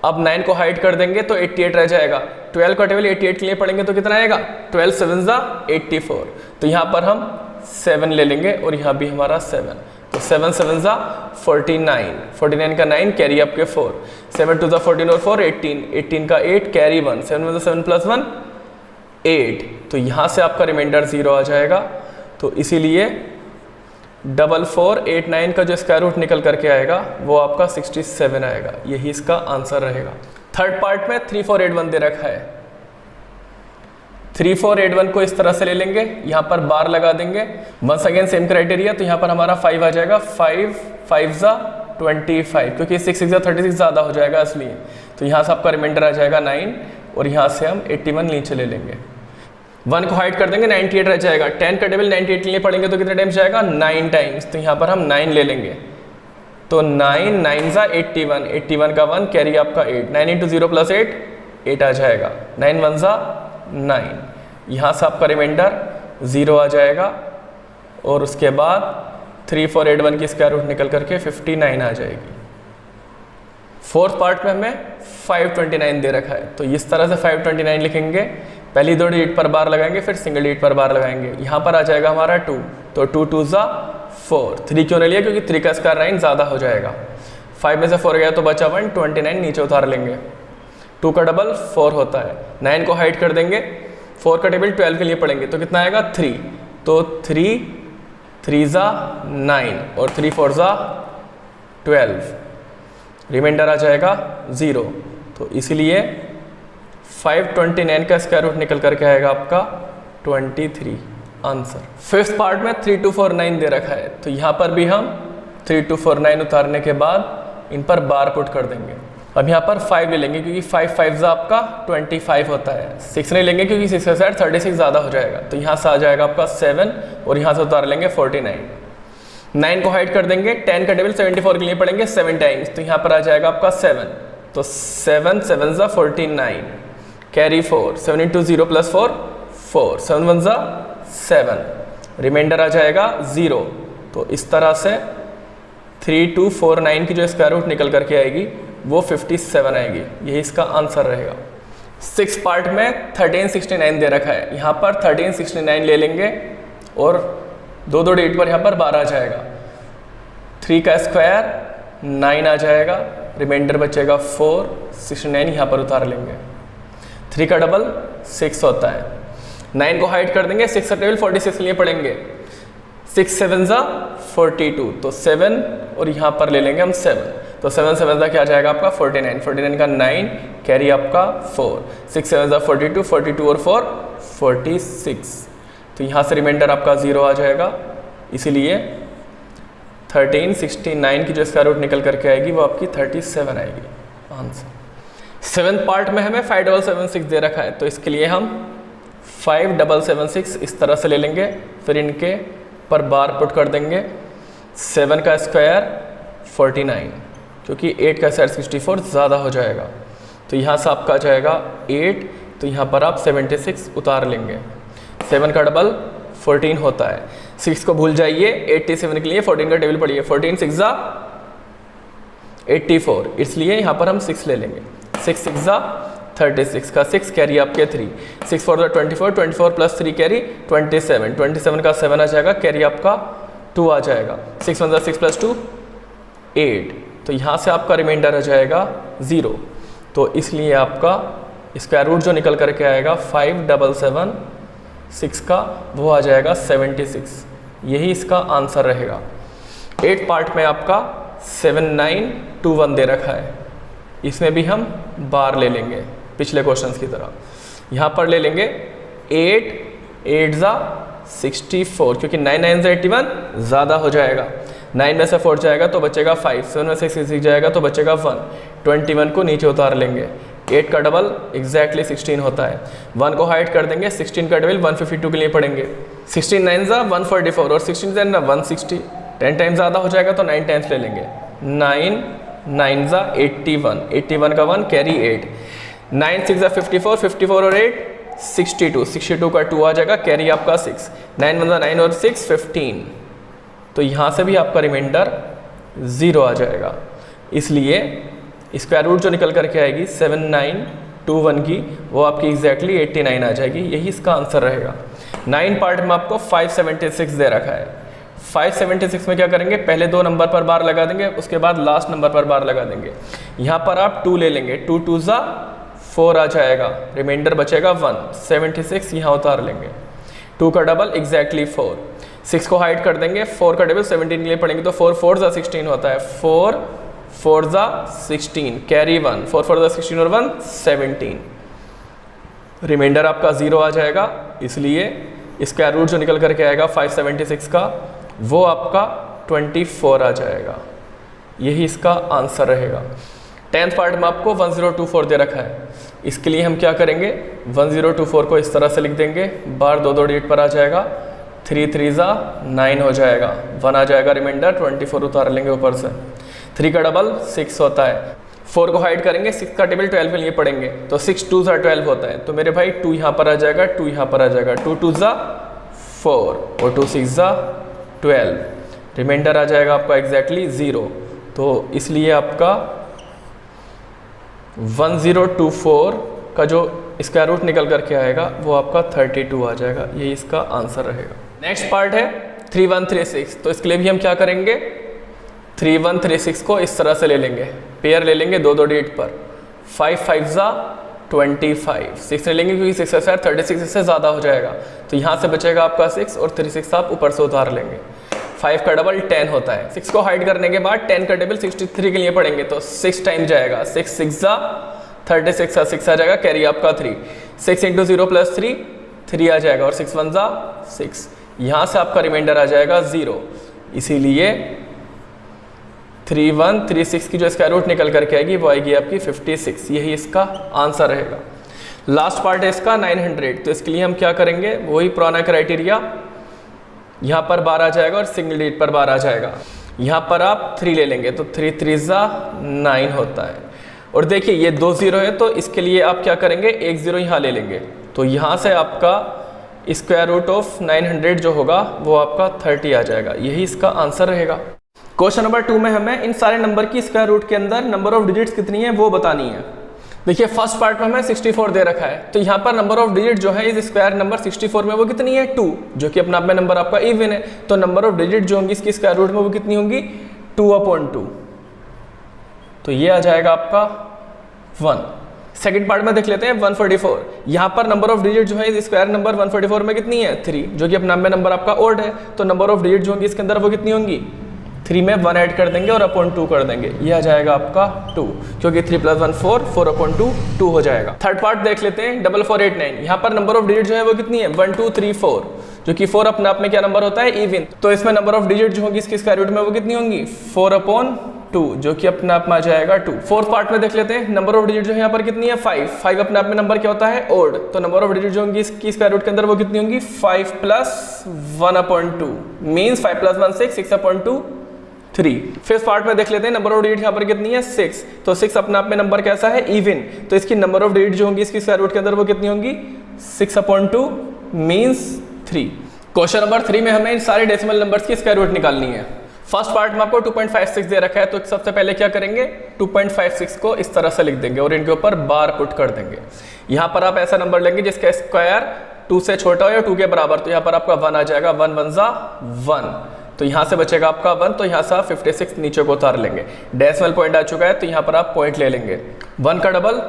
अब 9 को हाइड कर देंगे तो 88 रह जाएगा। 12 का टेबल 88 के लिए पढ़ेंगे तो कितना आएगा, 12 7 84। तो यहाँ पर हम 7 ले लेंगे और यहाँ भी हमारा 7। तो 7 7 49, 49 का 9 कैरी आपके 4, 7 2 14 और 4 18, 18 का 8 कैरी 1, 7 7 + 1 8। तो यहाँ से आपका रिमाइंडर 0 आ जाएगा। तो इसीलिए 4489 का जो स्क्वायर रूट निकल करके आएगा वो आपका 67 आएगा। यही इसका आंसर रहेगा। थर्ड पार्ट में 3481 दे रखा है। 3481 को इस तरह से ले लेंगे, यहाँ पर बार लगा देंगे। Once again same criteria. तो यहाँ पर हमारा 5 आ जाएगा, 5 5 25, क्योंकि 6 6 36 ज़्यादा हो जाएगा इसलिए। तो यहाँ से आपका रिमाइंडर आ जाएगा 9 और यहाँ से हम 81 नीचे ले लेंगे। 1 को हाइड कर देंगे, 98 रह जाएगा। 10 का टेबल 98 के लिए पढ़ेंगे तो कितने टाइम्स जाएगा, 9 टाइम्स। तो यहाँ पर हम 9 ले लेंगे। तो 9 9 81, 81 का 1 कैरी आपका 8, 9 × 0 + 8 8 आ जाएगा। 9 1 9, यहाँ से आपका रिमाइंडर 0 आ जाएगा। और उसके बाद 3481 की स्क्वायर रूट निकल करके 59 आ जाएगी। फोर्थ पार्ट में हमें 529 दे रखा है। तो इस तरह से 529 लिखेंगे। पहली 2 डिजिट पर बार लगाएंगे, फिर सिंगल डिजिट पर बार लगाएंगे। यहाँ पर आ जाएगा हमारा 2, तो 2 2 4। 3 क्यों नहीं लिया, क्योंकि 3 का स्क्वायर 9 ज़्यादा हो जाएगा। 5 में से 4 गया तो बचा 1, 29 नीचे उतार लेंगे। 2 का डबल 4 होता है। 9 को हाइड कर देंगे, 4 का टेबल 12 के लिए पढ़ेंगे तो कितना आएगा 3। तो 3 3 9 और 3 4 12, रिमाइंडर आ जाएगा 0। तो इसीलिए 529 का स्क्वायर रूट निकल करके आएगा आपका 23 आंसर। फिफ्थ पार्ट में 3249 दे रखा है। तो यहाँ पर भी हम 3249 उतारने के बाद इन पर बार पुट कर देंगे। अब यहाँ पर 5 ले लेंगे क्योंकि 5 5 आपका 25 होता है। 6 नहीं लेंगे क्योंकि 6 के साथ 36 ज़्यादा हो जाएगा, तो यहाँ से आ जाएगा आपका 7 और यहाँ से उतार लेंगे 49। 9 को हाइड कर देंगे, 10 का टेबल 74 के लिए पढ़ेंगे 7 टाइम्स, तो यहाँ पर आ जाएगा आपका 7, तो 7 7 ज़ा 49 कैरी 4, 7 इंटू 0 प्लस 4 4, 7 1 ज़ा 7, रिमाइंडर आ जाएगा 0। तो इस तरह से 3249 की जो स्क्वायर रूट निकल करके आएगी वो 57 आएगी, यही इसका आंसर रहेगा। 6 पार्ट में 1369 दे रखा है, यहाँ पर 1369 ले लेंगे और 2 2 8 पर यहाँ पर 12 आ जाएगा, 3 का स्क्वायर 9 आ जाएगा, रिमाइंडर बचेगा 4, 69 यहाँ पर उतार लेंगे। 3 का डबल 6 होता है, 9 को हाइड कर देंगे, 6 का टेबल 46 के लिए पढ़ेंगे, 6 7 ज़ा 42, तो 7 और यहाँ पर ले लेंगे हम 7, तो 7 7 ज़ा क्या आ जाएगा आपका 49, 49 का 9 कैरी आपका 4, 6 7 ज़ा 42, 42 और 4 46, तो यहाँ से रिमाइंडर आपका 0 आ जाएगा। इसीलिए 1369 की जो स्क्वायर रूट निकल करके आएगी वो आपकी 37 आएगी आंसर। 7th पार्ट में हमें 5776 दे रखा है, तो इसके लिए हम 5776 इस तरह से ले लेंगे, फिर इनके पर बार पुट कर देंगे। 7 का स्क्वायर 49, क्योंकि 8 का स्क्वायर 64 ज़्यादा हो जाएगा, तो यहाँ से आपका आ जाएगा 8, तो यहाँ पर आप 76 उतार लेंगे। 7 का डबल 14 होता है, 6 को भूल जाइए, 87 के लिए 14 का टेबल पढ़िए, 14 6 ज़ा 84, इसलिए यहाँ पर हम 6 ले लेंगे, 6 6 ज़ा 36 का 6 कैरी आपके 3, 6 4 ज़ा 24, 24 प्लस 3 कैरी 27, 27 का 7 आ जाएगा, कैरी आपका 2 आ जाएगा, 6 1 ज़ा 6 प्लस 2 8, तो यहाँ से आपका रिमाइंडर आ जाएगा 0, तो इसलिए आपका स्क्वायर रूट जो निकल करके आएगा 5776 का वो आ जाएगा 76, यही इसका आंसर रहेगा। 8 पार्ट में आपका 7921 दे रखा है, इसमें भी हम बार ले लेंगे पिछले क्वेश्चंस की तरह, यहाँ पर ले लेंगे 8 8 ज़ा 64, क्योंकि 9 9 ज़ा 81 ज़्यादा हो जाएगा, 9 में से 4 जाएगा तो बचेगा 5, 7 में से 6 जाएगा तो बचेगा 1, 21 को नीचे उतार लेंगे। 8 का डबल एग्जैक्टली 16 होता है, 1 को हाइड कर देंगे, 16 का डबल 152 के लिए पढ़ेंगे, 16 9 ज़ा 144 और 16 ज़ा 160, 10 टाइम्स ज़्यादा हो जाएगा तो 9 टाइम्स ले लेंगे, 9 9 ज़ा 81, 81 का 1 कैरी 8, 9 6 ज़ा 54, 54 और 8 62, 62 का 2 आ जाएगा, कैरी आपका 6, 9 1 ज़ा 9 और 6 15, तो यहाँ से भी आपका रिमाइंडर 0 आ जाएगा। इसलिए स्क्वायर रूट जो निकल करके आएगी 7921 की वो आपकी एग्जैक्टली 89 आ जाएगी, यही इसका आंसर रहेगा। 9 पार्ट में आपको 576 दे रखा है, 576 में क्या करेंगे, पहले 2 नंबर पर बार लगा देंगे, उसके बाद लास्ट नंबर पर बार लगा देंगे। यहाँ पर आप 2 ले लेंगे, 2 2 ज़ा 4 आ जाएगा, रिमाइंडर बचेगा 1, 76 यहाँ उतार लेंगे, 2 का डबल एग्जैक्टली 4, 6 को हाइड कर देंगे, 4 का टेबल 17 के लिए पढ़ेंगे तो 4 4 ज़ा 16 होता है, 4 4 ज़ा 16 कैरी 1, 4 4 ज़ा 16 और 1 17, रिमाइंडर आपका 0 आ जाएगा। इसलिए स्क्वायर रूट जो निकल करके आएगा 576 का वो आपका 24 आ जाएगा, यही इसका आंसर रहेगा। 10th पार्ट में आपको 1024 दे रखा है, इसके लिए हम क्या करेंगे, 1024 को इस तरह से लिख देंगे, बार 2 2 8 पर आ जाएगा, 3 3 ज़ा 9 हो जाएगा, 1 आ जाएगा, रिमाइंडर 24 उतार लेंगे ऊपर से, 3 का डबल 6 होता है, 4 को हाइड करेंगे, 6 का टेबल 12 के लिए पढ़ेंगे तो 6 2 ज़ा 12 होता है, तो मेरे भाई 2 यहाँ पर आ जाएगा, 2 यहाँ पर आ जाएगा, 2 2 ज़ा 4 और 2 6 ज़ा 12, रिमाइंडर आ जाएगा आपका एग्जैक्टली 0, तो इसलिए आपका 1024 का जो स्क्वायर रूट निकल करके आएगा वो आपका 32 आ जाएगा, यही इसका आंसर रहेगा। नेक्स्ट पार्ट है 3136, तो इसके लिए भी हम क्या करेंगे, 3136 को इस तरह से ले लेंगे, पेयर ले लेंगे 2 2 8 पर, 5 5 ज़ा 25, 6 ले लेंगे क्योंकि 6 का स्क्वायर 36 से ज़्यादा हो जाएगा, तो यहाँ से बचेगा आपका 6 और 36 आप ऊपर से उतार लेंगे, 5 का डबल 10 होता है, 6 को हाइड करने के बाद 10 का टेबल 63 के लिए पढ़ेंगे तो 6 टाइम जाएगा, 6 6 ज़ा 36 का 6 आ जाएगा, कैरी आपका 3, 6 इंटू 0 प्लस 3 3 आ जाएगा और 6 1 ज़ा 6, यहाँ से आपका रिमाइंडर आ जाएगा 0, इसीलिए 3136 की जो स्क्वायर रूट निकल करके आएगी वो आएगी आपकी 56। यही इसका आंसर रहेगा। लास्ट पार्ट है इसका 900। तो इसके लिए हम क्या करेंगे, वही पुराना क्राइटेरिया, यहाँ पर 12 आ जाएगा और सिंगल डिजिट पर 12 आ जाएगा। यहाँ पर आप 3 ले लेंगे तो 3 3 9 होता है। और देखिए ये 2 0 है तो इसके लिए आप क्या करेंगे, 1 0 यहाँ ले लेंगे। तो यहाँ से आपका स्क्वायर रूट ऑफ 900 जो होगा वो आपका 30 आ जाएगा। यही इसका आंसर रहेगा। क्वेश्चन नंबर 2 में हमें इन सारे नंबर की स्क्वायर रूट के अंदर नंबर ऑफ डिजिट्स कितनी है वो बतानी है। देखिए फर्स्ट पार्ट में हमें 64 दे रखा है, तो यहाँ पर नंबर ऑफ डिजिट जो है इस स्क्वायर नंबर 64 में वो कितनी है, 2, जो कि अपना आप में नंबर आपका इवन है। तो नंबर ऑफ डिजिट जो होंगी इसकी स्क्वायर रूट में वो कितनी होंगी, 2/2। तो ये आ जाएगा आपका 1। सेकंड पार्ट में देख लेते हैं 144। यहाँ पर नंबर ऑफ डिजिट जो है इस स्क्वायर नंबर 144 में कितनी है, 3, जो कि अपना आप में नंबर आपका ओड है। तो नंबर ऑफ डिजिट जो होंगी इसके अंदर वो कितनी होंगी, 3 में 1 ऐड कर देंगे और अपॉन 2 कर देंगे। ये आ जाएगा आपका 2, क्योंकि 3 + 1 4, 4/2 2 हो जाएगा। थर्ड पार्ट देख लेते हैं 4489। यहाँ पर नंबर ऑफ डिजिट जो है वो कितनी है, 1 2 3 4, जो कि 4 अपने आप में क्या नंबर होता है, इवन। तो इसमें नंबर ऑफ डिजिट जो होगी इसकी स्क्वायर रूट में वो कितनी होंगी, 4/2, जो कि अपने आप में आ जाएगा 2। फोर्थ पार्ट में देख लेते हैं नंबर ऑफ डिजिट जो है यहाँ पर कितनी है, 5 अपने आप में नंबर क्या होता है, ओड। तो नंबर ऑफ डिजिट जो होंगी इसकी स्क्वायर रूट के अंदर वो कितनी होंगी, 5 + 1/2 मींस 5 + 1 6, 6/2 3। फिफ्थ पार्ट में देख लेते हैं नंबर ऑफ डिजिट यहाँ पर कितनी है, 6। तो 6 अपने आप में नंबर कैसा है, इवन। तो इसकी नंबर ऑफ डिजिट जो होंगी इसकी स्क्वायर रूट के अंदर वो कितनी होंगी, 6/2 मींस 3। क्वेश्चन नंबर 3 में हमें इन सारे डेसिमल नंबर्स की स्क्वायर रूट निकालनी है। फर्स्ट पार्ट में आपको 2.56 दे रखा है, तो सबसे पहले क्या करेंगे, 2.56 को इस तरह से लिख देंगे और इनके ऊपर बार पुट कर देंगे। यहाँ पर आप ऐसा नंबर लेंगे जिसका स्क्वायर 2 से छोटा हो या 2 के बराबर। तो यहाँ पर आपका 1 आ जाएगा, 1 1 ज़ा 1, तो यहाँ से बचेगा आपका 1। तो यहाँ से आप 56 नीचे को उतार लेंगे। डेसिमल पॉइंट आ चुका है तो यहाँ पर आप पॉइंट ले लेंगे। 1 का डबल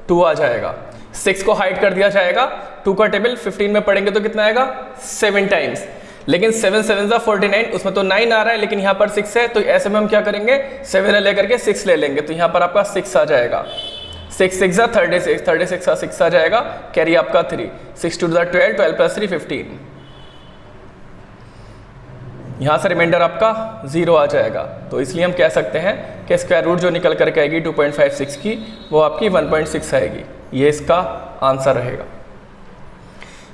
2 आ जाएगा। 6 को हाइड कर दिया जाएगा। 2 का टेबल 15 में पढ़ेंगे तो कितना आएगा, 7 टाइम्स। लेकिन 7 7 ज़ा 49, उसमें तो 9 आ रहा है लेकिन यहाँ पर 6 है। तो ऐसे में हम क्या करेंगे, 7 लेकर के 6 ले लेंगे। तो यहाँ पर आपका 6 आ जाएगा। 6 6 ज़ा 36, 36 का 6 आ जाएगा। कैरी आपका 3, 6 2 ज़ा 12, 12 + 3 15। यहाँ से रिमाइंडर आपका 0 आ जाएगा। तो इसलिए हम कह सकते हैं कि स्क्वायर रूट जो निकल करके आएगी 2.56 की, वो आपकी 1.6 आएगी। ये इसका आंसर रहेगा।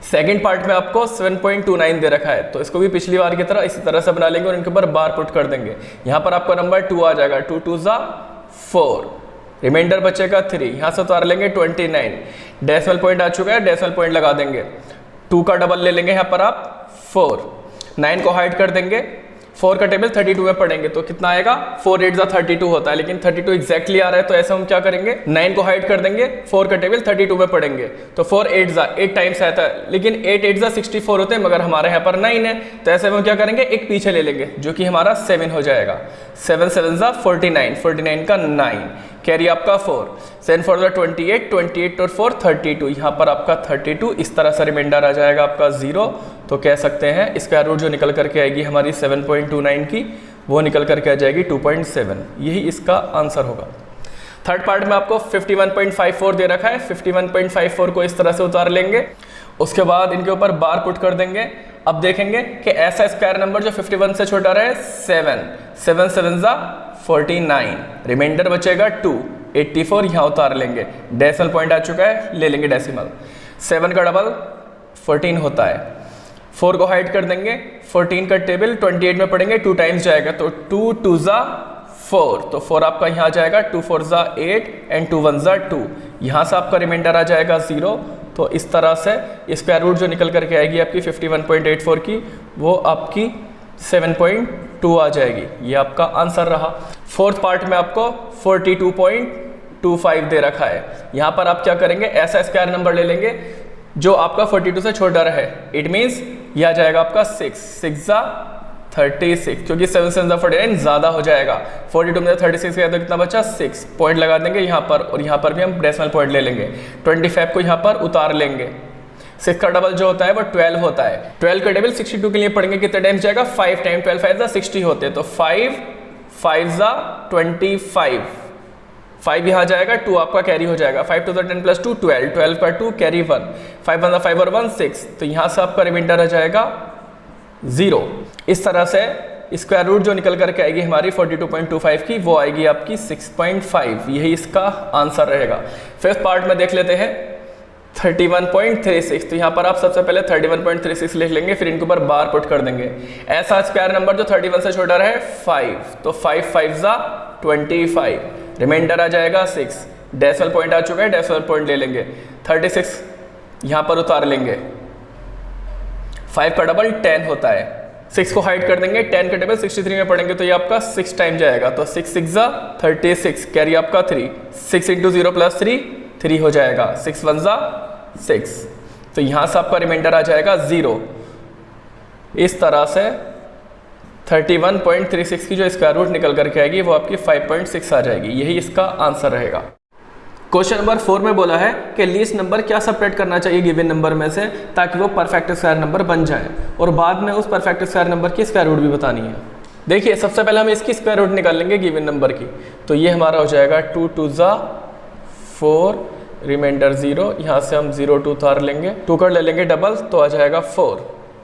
सेकंड पार्ट में आपको 7.29 दे रखा है, तो इसको भी पिछली बार की तरह इसी तरह से बना लेंगे और इनके ऊपर बार पुट कर देंगे। यहाँ पर आपका नंबर 2 आ जाएगा। 2 2 ज़ा 4, रिमाइंडर बचेगा 3। यहाँ से उतार लेंगे 29। डेसिमल पॉइंट आ चुका है, डेसिमल पॉइंट लगा देंगे। 2 का डबल ले लेंगे यहाँ पर आप 4। 9 को हाइड कर देंगे। 4 का टेबल 32 में पढ़ेंगे तो कितना आएगा, 4 8 ज़ा 32 होता है, लेकिन 32 एग्जैक्टली आ रहा है। तो ऐसे हम क्या करेंगे, 9 को हाइड कर देंगे। 4 का टेबल 32 में पढ़ेंगे तो 4 8 ज़ा 8 टाइम्स आता है, लेकिन 8 8 ज़ा 64 होते हैं, मगर हमारे यहाँ पर 9 है। तो ऐसे हम क्या करेंगे, एक पीछे ले लेंगे जो कि हमारा 7 हो जाएगा। 7 7 ज़ा 49, 49 का 9, कैरी आपका 4, 7 4 ज़ा 28, 28 और 4 32। यहाँ पर आपका 32 इस तरह से रिमाइंडर आ जाएगा आपका 0। तो कह सकते हैं स्क्वायर रूट जो निकल करके आएगी हमारी 7.29 की, वो निकल करके आ जाएगी 2.7। यही इसका आंसर होगा। थर्ड पार्ट में आपको 51.54 दे रखा है। 51.54 को इस तरह से उतार लेंगे, उसके बाद इनके ऊपर बार पुट कर देंगे। अब देखेंगे कि ऐसा स्क्वायर नंबर जो 51 से छोटा रहे, 7 7 7 ज़ा 49, रिमाइंडर बचेगा 2, 84। यहाँ उतार लेंगे। डेसिमल पॉइंट आ चुका है, ले लेंगे डेसिमल। 7 का डबल 14 होता है। 4 को हाइड कर देंगे। 14 का टेबल 28 में पढ़ेंगे, 2 टाइम्स जाएगा तो 2 2 ज़ा 4, तो 4 आपका यहाँ जाएगा। 2 4 ज़ा 8 एंड 2 1 ज़ा 2। यहाँ से आपका रिमाइंडर आ जाएगा 0। तो इस तरह से स्क्वायर रूट जो निकल करके आएगी आपकी 51.84 की, वो आपकी 7.2 आ जाएगी। ये आपका आंसर रहा। फोर्थ पार्ट में आपको 42.25 दे रखा है। यहाँ पर आप क्या करेंगे, ऐसा स्क्वायर नंबर ले लेंगे जो आपका 42 से छोटा रहे। इट मीन्स यह आ जाएगा आपका 6 6 ज़ा 36, क्योंकि 7 7 ज़ा 49 ज़्यादा हो जाएगा। 42 में 36 गया तो कितना बचा, 6। पॉइंट लगा देंगे यहाँ पर, और यहाँ पर भी हम डेसिमल पॉइंट ले लेंगे। 25 को यहाँ पर उतार लेंगे। 6 का डबल जो होता है वो 12 होता है। 12 का टेबल 62 के लिए पढ़ेंगे, कितने टाइम्स जाएगा, 5 टाइम। 12 5 ज़ा 60 होते हैं, तो 5 5 ज़ा 25, 5 यहाँ जाएगा। 2 आपका कैरी हो जाएगा। 5 2 ज़ा 10 + 2 12, 12 का 2 कैरी 1, 5 1 ज़ा 5 और 1 6। तो यहाँ से आपका रिमाइंडर आ जाएगा 0। इस तरह से स्क्वायर रूट जो निकल करके आएगी हमारी 42.25 की, वो आएगी आपकी 6.5। यही इसका आंसर रहेगा। फिफ्थ पार्ट में देख लेते हैं 31.36। तो यहाँ पर आप सबसे पहले 31.36 लिख लेंगे, फिर इनके ऊपर बार पुट कर देंगे। ऐसा स्क्वायर नंबर जो 31 से छोटा रहे 5, तो 5 5 जा 25, रिमाइंडर आ जाएगा 6। डेसिमल पॉइंट आ चुका है, डेसिमल पॉइंट ले लेंगे, 36 यहाँ पर उतार लेंगे। 5 का डबल 10 होता है, 6 को हाइड कर देंगे, 10 का टेबल 63 में पढ़ेंगे तो ये आपका 6 टाइम जाएगा, तो 6 6 जा 36, कैरी आपका 3, 6 इंटू 0 प्लस 3 3 हो जाएगा, 6 1 जा 6, तो यहाँ से आपका रिमाइंडर आ जाएगा 0। इस तरह से 31.36 की जो स्क्वायर रूट निकल करके आएगी वो आपकी 5.6 आ जाएगी। यही इसका आंसर रहेगा। क्वेश्चन नंबर 4 में बोला है कि लीस्ट नंबर क्या सबट्रैक्ट करना चाहिए गिवन नंबर में से ताकि वो परफेक्ट स्क्वायर नंबर बन जाए, और बाद में उस परफेक्ट स्क्वायर नंबर की स्क्वायर रूट भी बतानी है। देखिए सबसे पहले हम इसकी स्क्वायर रूट निकाल लेंगे गिवन नंबर की, तो ये हमारा हो जाएगा 2 2 जा 4, रिमाइंडर 0, यहाँ से हम 0 2 उतार लेंगे, 2 कर ले लेंगे डबल तो आ जाएगा 4,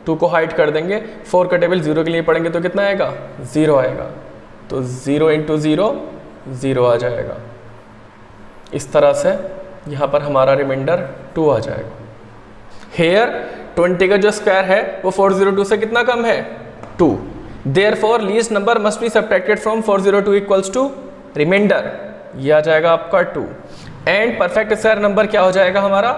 2 को हाइड कर देंगे, 4 का टेबल 0 के लिए पढ़ेंगे तो कितना आएगा 0 आएगा, तो 0 इंटू 0 0 आ जाएगा। इस तरह से यहाँ पर हमारा रिमाइंडर 2 आ जाएगा। हेयर 20 का जो स्क्वायर है वो 402 से कितना कम है 2, therefore least number must be subtracted from 402 equals to remainder, ये आ जाएगा आपका 2। एंड परफेक्ट स्क्वायर नंबर क्या हो जाएगा हमारा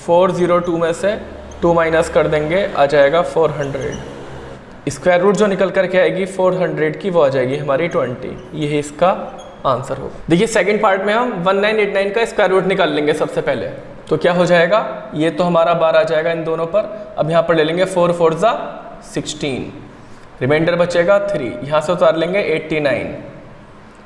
402 में से 2 माइनस कर देंगे, आ जाएगा 400। स्क्वायर रूट जो निकल करके आएगी 400 की वो आ जाएगी हमारी 20। यही इसका आंसर होगा। देखिए सेकंड पार्ट में हम 1989 का स्क्वायर रूट निकाल लेंगे सबसे पहले, तो क्या हो जाएगा, ये तो हमारा बार आ जाएगा इन दोनों पर। अब यहाँ पर ले लेंगे 4 4 जा 16, रिमाइंडर बचेगा 3, यहाँ से उतार लेंगे 89,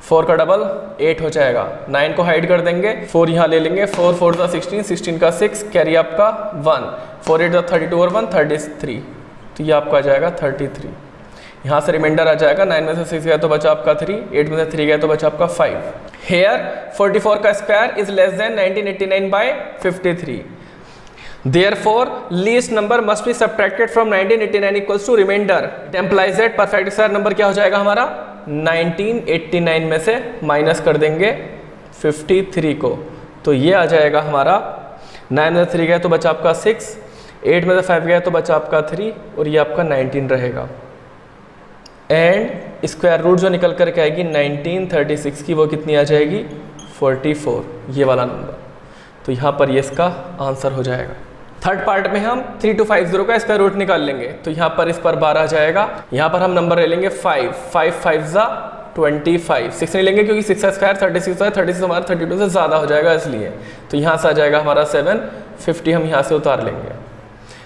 4 का डबल 8 हो जाएगा, 9 को हाइड कर देंगे, 4 यहाँ ले लेंगे, 4 4 जा 16, 16 का 6, कैरी आपका 1, 4 8 जा 32 और 1 33, तो ये आपका आ जाएगा 33। यहाँ से रिमाइंडर आ जाएगा, 9 में से 6 गया तो बचा आपका 3, 8 में से 3 गया तो बचा आपका 5। हेयर 44 का square is less than 1989 by 53, therefore least number must be subtracted from 1989 equals to remainder. It implies that perfect square number क्या हो जाएगा हमारा 1989 में से माइनस कर देंगे 53 को, तो ये आ जाएगा हमारा 9 में से 3 गया तो बचा आपका 6, 8 में से 5 गया तो बचा आपका 3, और ये आपका 19 रहेगा। एंड स्क्वायर रूट जो निकल करके आएगी 1936 की वो कितनी आ जाएगी 44, ये वाला नंबर, तो यहाँ पर ये इसका आंसर हो जाएगा। थर्ड पार्ट में हम 3250 का स्क्वायर रूट निकाल लेंगे, तो यहाँ पर इस पर 12 आ जाएगा, यहाँ पर हम नंबर ले लेंगे 5, 5 5 जा 25, 6 नहीं लेंगे क्योंकि 6 का स्क्वायर 36 है, 36 हमारा 32 से ज़्यादा हो जाएगा इसलिए, तो यहाँ से आ जाएगा हमारा 7, 50 हम यहाँ से उतार लेंगे।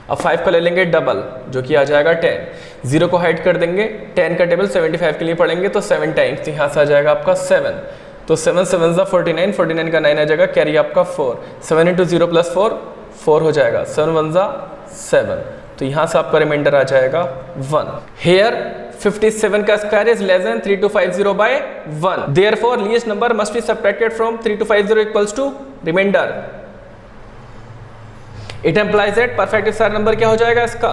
अब 5 का ले लेंगे डबल जो कि आ जाएगा 10, 0 को हाइड कर देंगे, 10 का टेबल 75 के लिए पढ़ेंगे तो 7 टाइम्स, तो यहाँ से आ जाएगा आपका 7, तो 7 7 जा 49, 49 का 9 आ जाएगा, कैरी आपका 4, 7 इंटू 0 प्लस 4 4 हो जाएगा, 7 1 जा 7, तो यहाँ से आपका रिमाइंडर आ जाएगा 1। हेयर 57 का square is less than 3250 by 1, therefore least number must be subtracted from 3250 equals to remainder. It implies that perfect square number क्या हो जाएगा इसका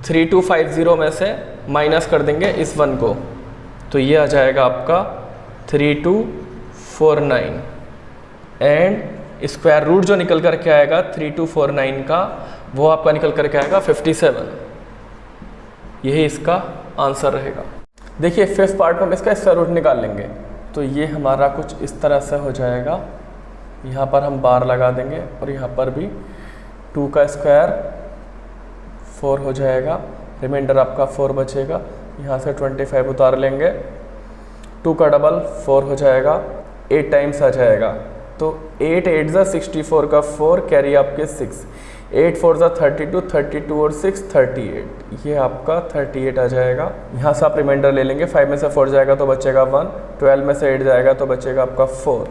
3250 में से माइनस कर देंगे इस 1 को, तो ये आ जाएगा आपका 3249, एंड स्क्वायर रूट जो निकल करके आएगा 3249 का वो आपका निकल करके आएगा 57। यही इसका आंसर रहेगा। देखिए फिफ्थ पार्ट में हम इसका स्क्वायर रूट निकाल लेंगे, तो ये हमारा कुछ इस तरह से हो जाएगा, यहाँ पर हम बार लगा देंगे और यहाँ पर भी 2 का स्क्वायर 4 हो जाएगा, रिमाइंडर आपका 4 बचेगा, यहाँ से 25 उतार लेंगे, 2 का डबल 4 हो जाएगा, 8 टाइम्स आ जाएगा, तो 8 8 जा 64 का 4, कैरी आपके 6, 8 4 जा 32, 32 और 6 38, ये आपका 38 आ जाएगा। यहाँ से आप रिमाइंडर ले लेंगे, 5 में से 4 जाएगा तो बचेगा 1, 12 में से 8 जाएगा तो बचेगा आपका 4।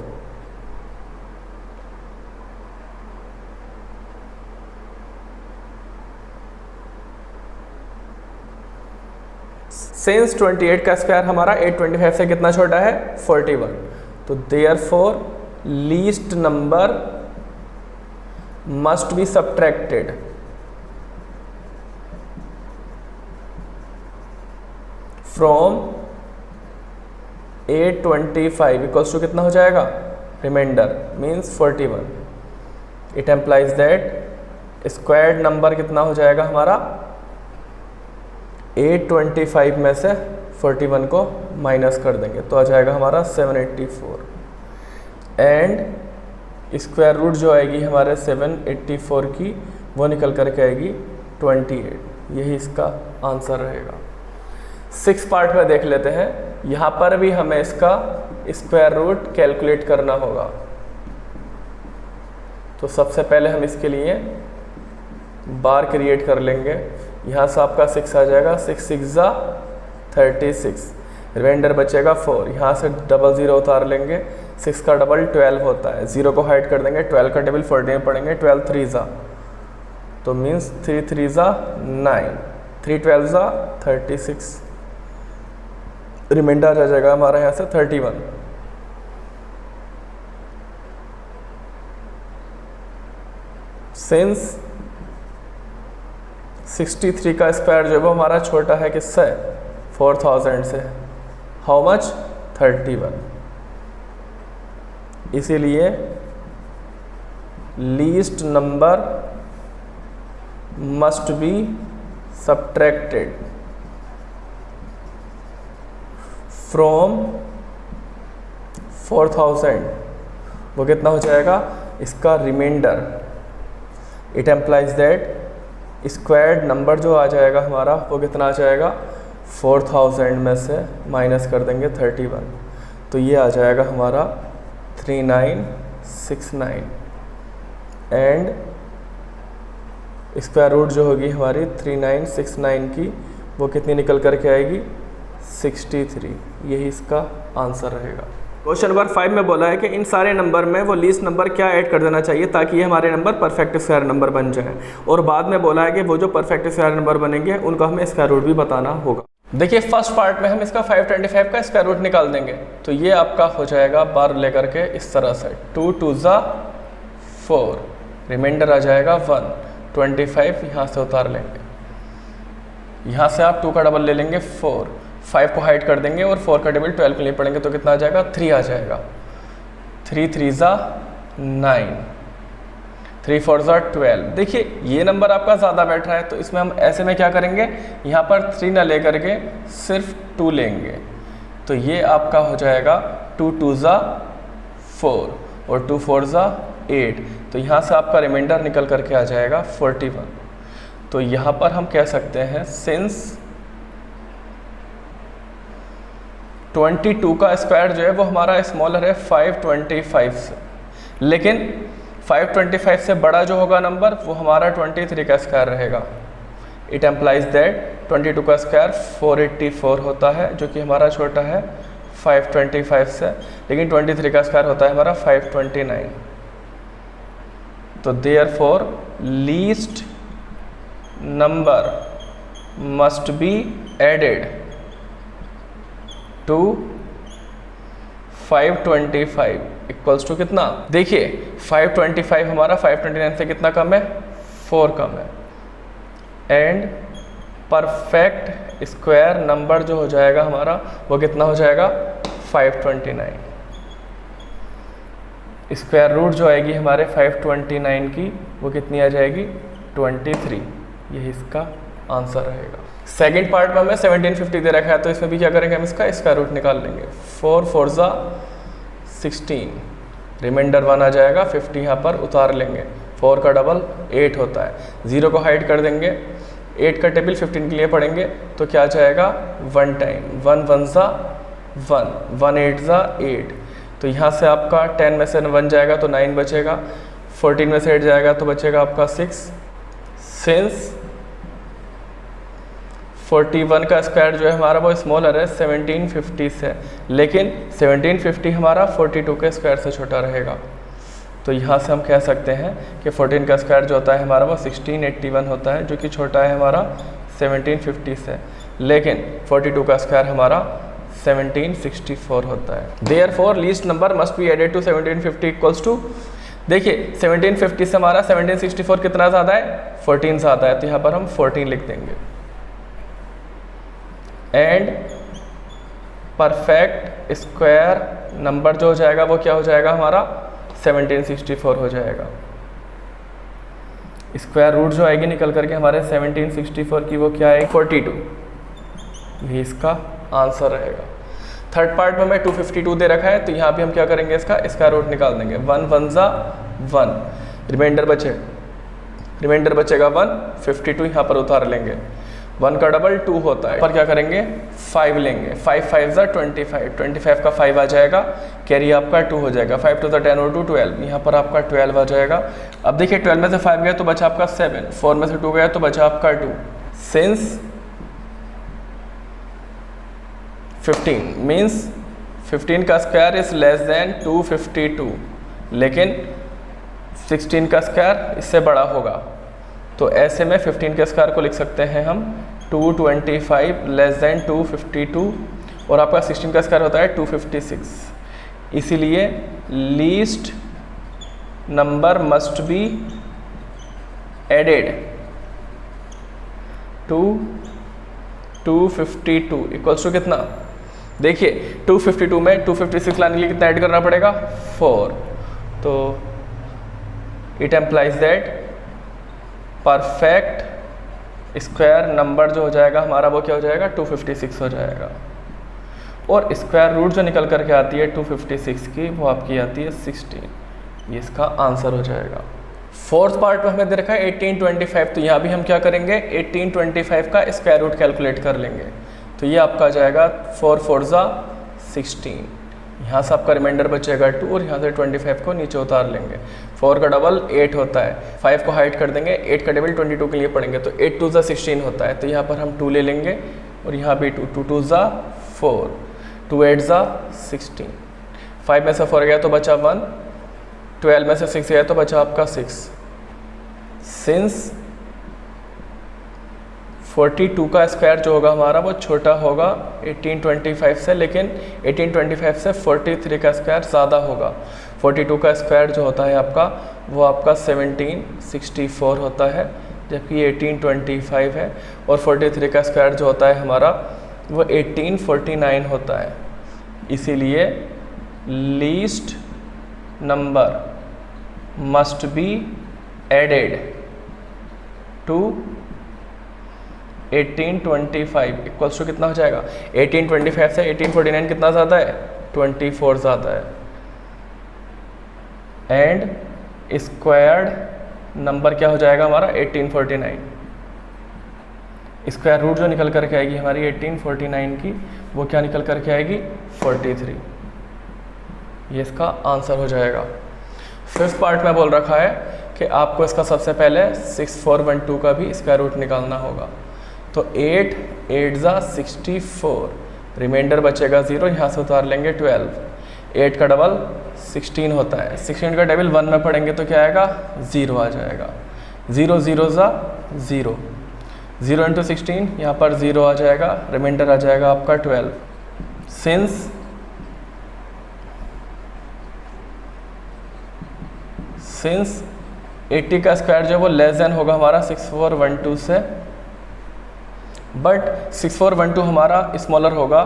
सिंस 28 का स्क्वायर हमारा 825 से कितना छोटा है 41, तो therefore least number must be subtracted from 825 equals to कितना हो जाएगा, remainder means 41। It implies that squared number कितना हो जाएगा हमारा, 825 में से 41 को माइनस कर देंगे तो आ जाएगा हमारा 784 एंड स्क्वायर रूट जो आएगी हमारे 784 की वो निकल करके आएगी 28। यही इसका आंसर रहेगा। 6 पार्ट में देख लेते हैं। यहाँ पर भी हमें इसका स्क्वायर रूट कैलकुलेट करना होगा। तो सबसे पहले हम इसके लिए बार क्रिएट कर लेंगे। यहाँ से आपका 6 आ जाएगा, 6 6 जा 36, रिमाइंडर बचेगा 4। यहाँ से डबल 0 उतार लेंगे, 6 का डबल 12 होता है, 0 को हाइड कर देंगे, 12 का टेबल 14 में पढ़ेंगे, 12 3 जा तो मीन्स 3 3 जा 9, 3 12 जा 36, रिमाइंडर आ जाएगा हमारा यहाँ से 31। सिंस 63 का स्क्वायर जो है वो हमारा छोटा है किससे, 4000 से, हाउ मच, 31। इसीलिए least number must be subtracted from 4000। वो कितना हो जाएगा, इसका remainder. It implies that squared number जो आ जाएगा हमारा वो कितना आ जाएगा, 4000 में से माइनस कर देंगे 31 तो ये आ जाएगा हमारा 3969 एंड स्क्वायर रूट जो होगी हमारी 3969 की वो कितनी निकल करके आएगी, 63। यही इसका आंसर रहेगा। क्वेश्चन नंबर 5 में बोला है कि इन सारे नंबर में वो लीस्ट नंबर क्या ऐड कर देना चाहिए ताकि ये हमारे नंबर परफेक्ट स्क्वायर नंबर बन जाए, और बाद में बोला है कि वो जो परफेक्ट स्क्वायर नंबर बनेंगे उनको हमें स्क्वायर रूट भी बताना होगा। देखिए फर्स्ट पार्ट में हम इसका 525 का स्क्वायर रूट निकाल देंगे तो ये आपका हो जाएगा बार लेकर के इस तरह से, 2 2 जा 4, रिमाइंडर आ जाएगा 1, 25 यहाँ से उतार लेंगे, यहाँ से आप 2 का डबल ले लेंगे 4, 5 को हाइड कर देंगे और 4 का टेबल 12 के लिए पढ़ेंगे तो कितना आ जाएगा, 3 आ जाएगा, 3 3 जा 9, 3 4 जा 12। देखिए ये नंबर आपका ज़्यादा बैठ रहा है तो इसमें हम ऐसे में क्या करेंगे, यहाँ पर 3 ना ले करके सिर्फ 2 लेंगे तो ये आपका हो जाएगा 2 2 जा 4 और 2 4 जा 8 तो यहाँ से आपका रिमाइंडर निकल करके आ जाएगा 41। तो यहाँ पर हम कह सकते हैं सिंस 22 का स्क्वायर जो है वो हमारा स्मॉलर है 525 से, लेकिन 525 से बड़ा जो होगा नंबर वो हमारा 23 का स्क्वायर रहेगा। इट एम्प्लाइज दैट 22 का स्क्वायर 484 होता है जो कि हमारा छोटा है 525 से, लेकिन 23 का स्क्वायर होता है हमारा 529। तो therefore least number must be added to 525 equals to कितना, देखिए 525 हमारा 529 से कितना कम है, 4 कम है एंड परफेक्ट स्क्वायर नंबर जो हो जाएगा हमारा वो कितना हो जाएगा, 529। स्क्वायर रूट जो आएगी हमारे 529 की वो कितनी आ जाएगी, 23। यही इसका आंसर रहेगा। सेकंड पार्ट में हमें 1750 दे रखा है तो इसमें भी क्या करेंगे, हम इसका स्क्वायर रूट निकाल लेंगे। 4 4 जा 16, रिमाइंडर 1 आ जाएगा, 50 यहाँ पर उतार लेंगे, 4 का डबल 8 होता है, 0 को हाइड कर देंगे, 8 का टेबल 15 के लिए पढ़ेंगे तो क्या आ जाएगा 1 टाइम, 1 1 जा 1, 1 8 जा 8 तो यहाँ से आपका 10 में से 1 जाएगा तो 9 बचेगा, 14 में से 8 जाएगा तो बचेगा आपका 6। सिंस 41 का स्क्वायर जो है हमारा वो स्मॉलर है 1750 से, लेकिन 1750 हमारा 42 के स्क्वायर से छोटा रहेगा। तो यहाँ से हम कह सकते हैं कि 14 का स्क्वायर जो होता है हमारा वो 1681 होता है जो कि छोटा है हमारा 1750 से, लेकिन 42 का स्क्वायर हमारा 1764 होता है। Therefore least number must be added to 1750 equals to, देखिए 1750 से हमारा 1764 कितना ज़्यादा है, 14 ज़्यादा है तो यहाँ पर हम 14 लिख देंगे एंड परफेक्ट स्क्वायर नंबर जो हो जाएगा वो क्या हो जाएगा हमारा 1764 हो जाएगा। स्क्वायर रूट जो आएगी निकल करके हमारे 1764 की वो क्या आएगी 42, ये इसका आंसर रहेगा। थर्ड पार्ट में हमें 252 दे रखा है, तो यहाँ भी हम क्या करेंगे इसका स्क्वायर रूट निकाल देंगे। 1 1 जा 1, रिमाइंडर बचेगा 1, 52 यहाँ पर उतार लेंगे। 1 का डबल 2 होता है, पर क्या करेंगे 5 लेंगे। 5 5 जा 25, 25 का 5 आ जाएगा, कैरी आपका 2 हो जाएगा। 5 2 10 और 2 12, यहाँ पर आपका 12 आ जाएगा। अब देखिए 12 में से 5 गया तो बचा आपका 7, 4 में से 2 गया तो बचा आपका 2। सिंस 15 मीन्स 15 का स्क्वायर इज लेस देन 252, लेकिन 16 का स्क्वायर इससे बड़ा होगा, तो ऐसे में 15 के स्क्वायर को लिख सकते हैं हम 225 लेस देन 252, और आपका 16 का स्क्वायर होता है 256। इसीलिए least number must be added to 252 equals to कितना, देखिए 252 में 256 लाने के लिए कितना ऐड करना पड़ेगा 4, तो it implies that perfect square number जो हो जाएगा हमारा वो क्या हो जाएगा 256 हो जाएगा। और स्क्वायर रूट जो निकल करके आती है 256 की वो आपकी आती है 16, ये इसका आंसर हो जाएगा। फोर्थ पार्ट में हमें दे रखा है 1825, तो यहाँ भी हम क्या करेंगे 1825 का स्क्वायर रूट कैलकुलेट कर लेंगे। तो ये आपका आ जाएगा 4 4 जा 16, यहाँ से आपका रिमाइंडर बचेगा 2 और यहाँ से 25 को नीचे उतार लेंगे। 4 का डबल 8 होता है, 5 को हाइड कर देंगे, 8 का डबल 22 के लिए पढ़ेंगे, तो 8 2 जा 16 होता है, तो यहाँ पर हम 2 ले लेंगे और यहाँ भी 2 2 2 जा 4, 2 8 जा 16, 5 में से 4 गया तो बचा 1, 12 में से 6 गया तो बचा आपका 6। सिंस 42 का स्क्वायर जो होगा हमारा वो छोटा होगा 1825 से, लेकिन 1825 से 43 का स्क्वायर ज़्यादा होगा। 42 का स्क्वायर जो होता है आपका वो आपका 1764 होता है, जबकि 1825 है, और 43 का स्क्वायर जो होता है हमारा वो 1849 होता है। इसीलिए least number must be added to 1825 equals to कितना हो जाएगा 1825 से 1849 कितना ज़्यादा है 24 ज़्यादा है, एंड स्क्वायर्ड नंबर क्या हो जाएगा हमारा 1849। स्क्वायर रूट जो निकल करके आएगी हमारी 1849 की वो क्या निकल करके आएगी 43, ये इसका आंसर हो जाएगा। फिफ्थ पार्ट में बोल रखा है कि आपको इसका सबसे पहले 6412 का भी स्क्वायर रूट निकालना होगा। तो 8 8 जा 64, रिमाइंडर बचेगा 0, यहाँ से उतार लेंगे 12, 8 का डबल 16 होता है, 16 का डबल 1 में पढ़ेंगे तो क्या आएगा 0 आ जाएगा, 0 0 जा 0, 0 इंटू 16 यहाँ पर 0 आ जाएगा, रिमाइंडर आ जाएगा आपका 12। सिंस 80 का स्क्वायर जो है वो लेस देन होगा हमारा 6412 से, बट 6412 हमारा स्मॉलर होगा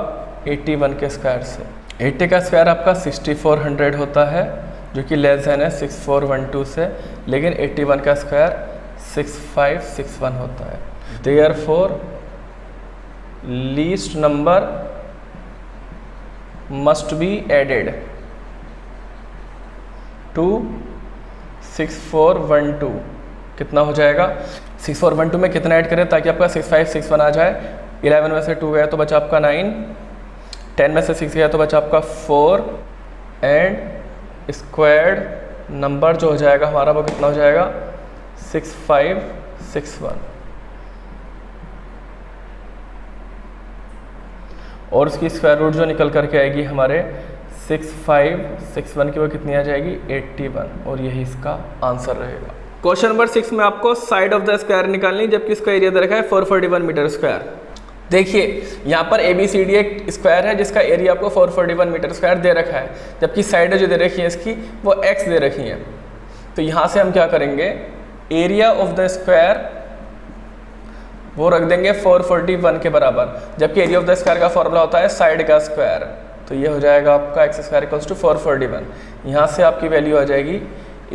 81 के स्क्वायर से। 80 का स्क्वायर आपका 6400 होता है जो कि लेस देन है 6412 से, लेकिन 81 का स्क्वायर 6561 होता है। Therefore least number must be added to 6412, कितना हो जाएगा 6412 में कितना ऐड करें ताकि आपका 6561 आ जाए। 11 में से 2 गया तो बचा आपका 9, 10 में से 6 गया तो बचा आपका 4, एंड स्क्वायर्ड नंबर जो हो जाएगा हमारा वो कितना हो जाएगा 6561, और उसकी स्क्वायर रूट जो निकल करके आएगी हमारे 6561 की वो कितनी आ जाएगी 81, और यही इसका आंसर रहेगा। क्वेश्चन नंबर 6 में आपको साइड ऑफ द स्क्वायर निकालनी, जबकि इसका एरिया दे रखा है 441 मीटर स्क्वायर। देखिए यहाँ पर ABCD एक स्क्वायर है जिसका एरिया आपको 441 मीटर स्क्वायर दे रखा है, जबकि साइड जो दे रखी है इसकी वो x दे रखी है। तो यहाँ से हम क्या करेंगे, एरिया ऑफ द स्क्वायर वो रख देंगे 441 के बराबर, जबकि एरिया ऑफ द स्क्वायर का फॉर्मूला होता है साइड का स्क्वायर। तो ये हो जाएगा आपका एक्स स्क्वायर इक्वल्स टू 441। यहाँ से आपकी वैल्यू आ जाएगी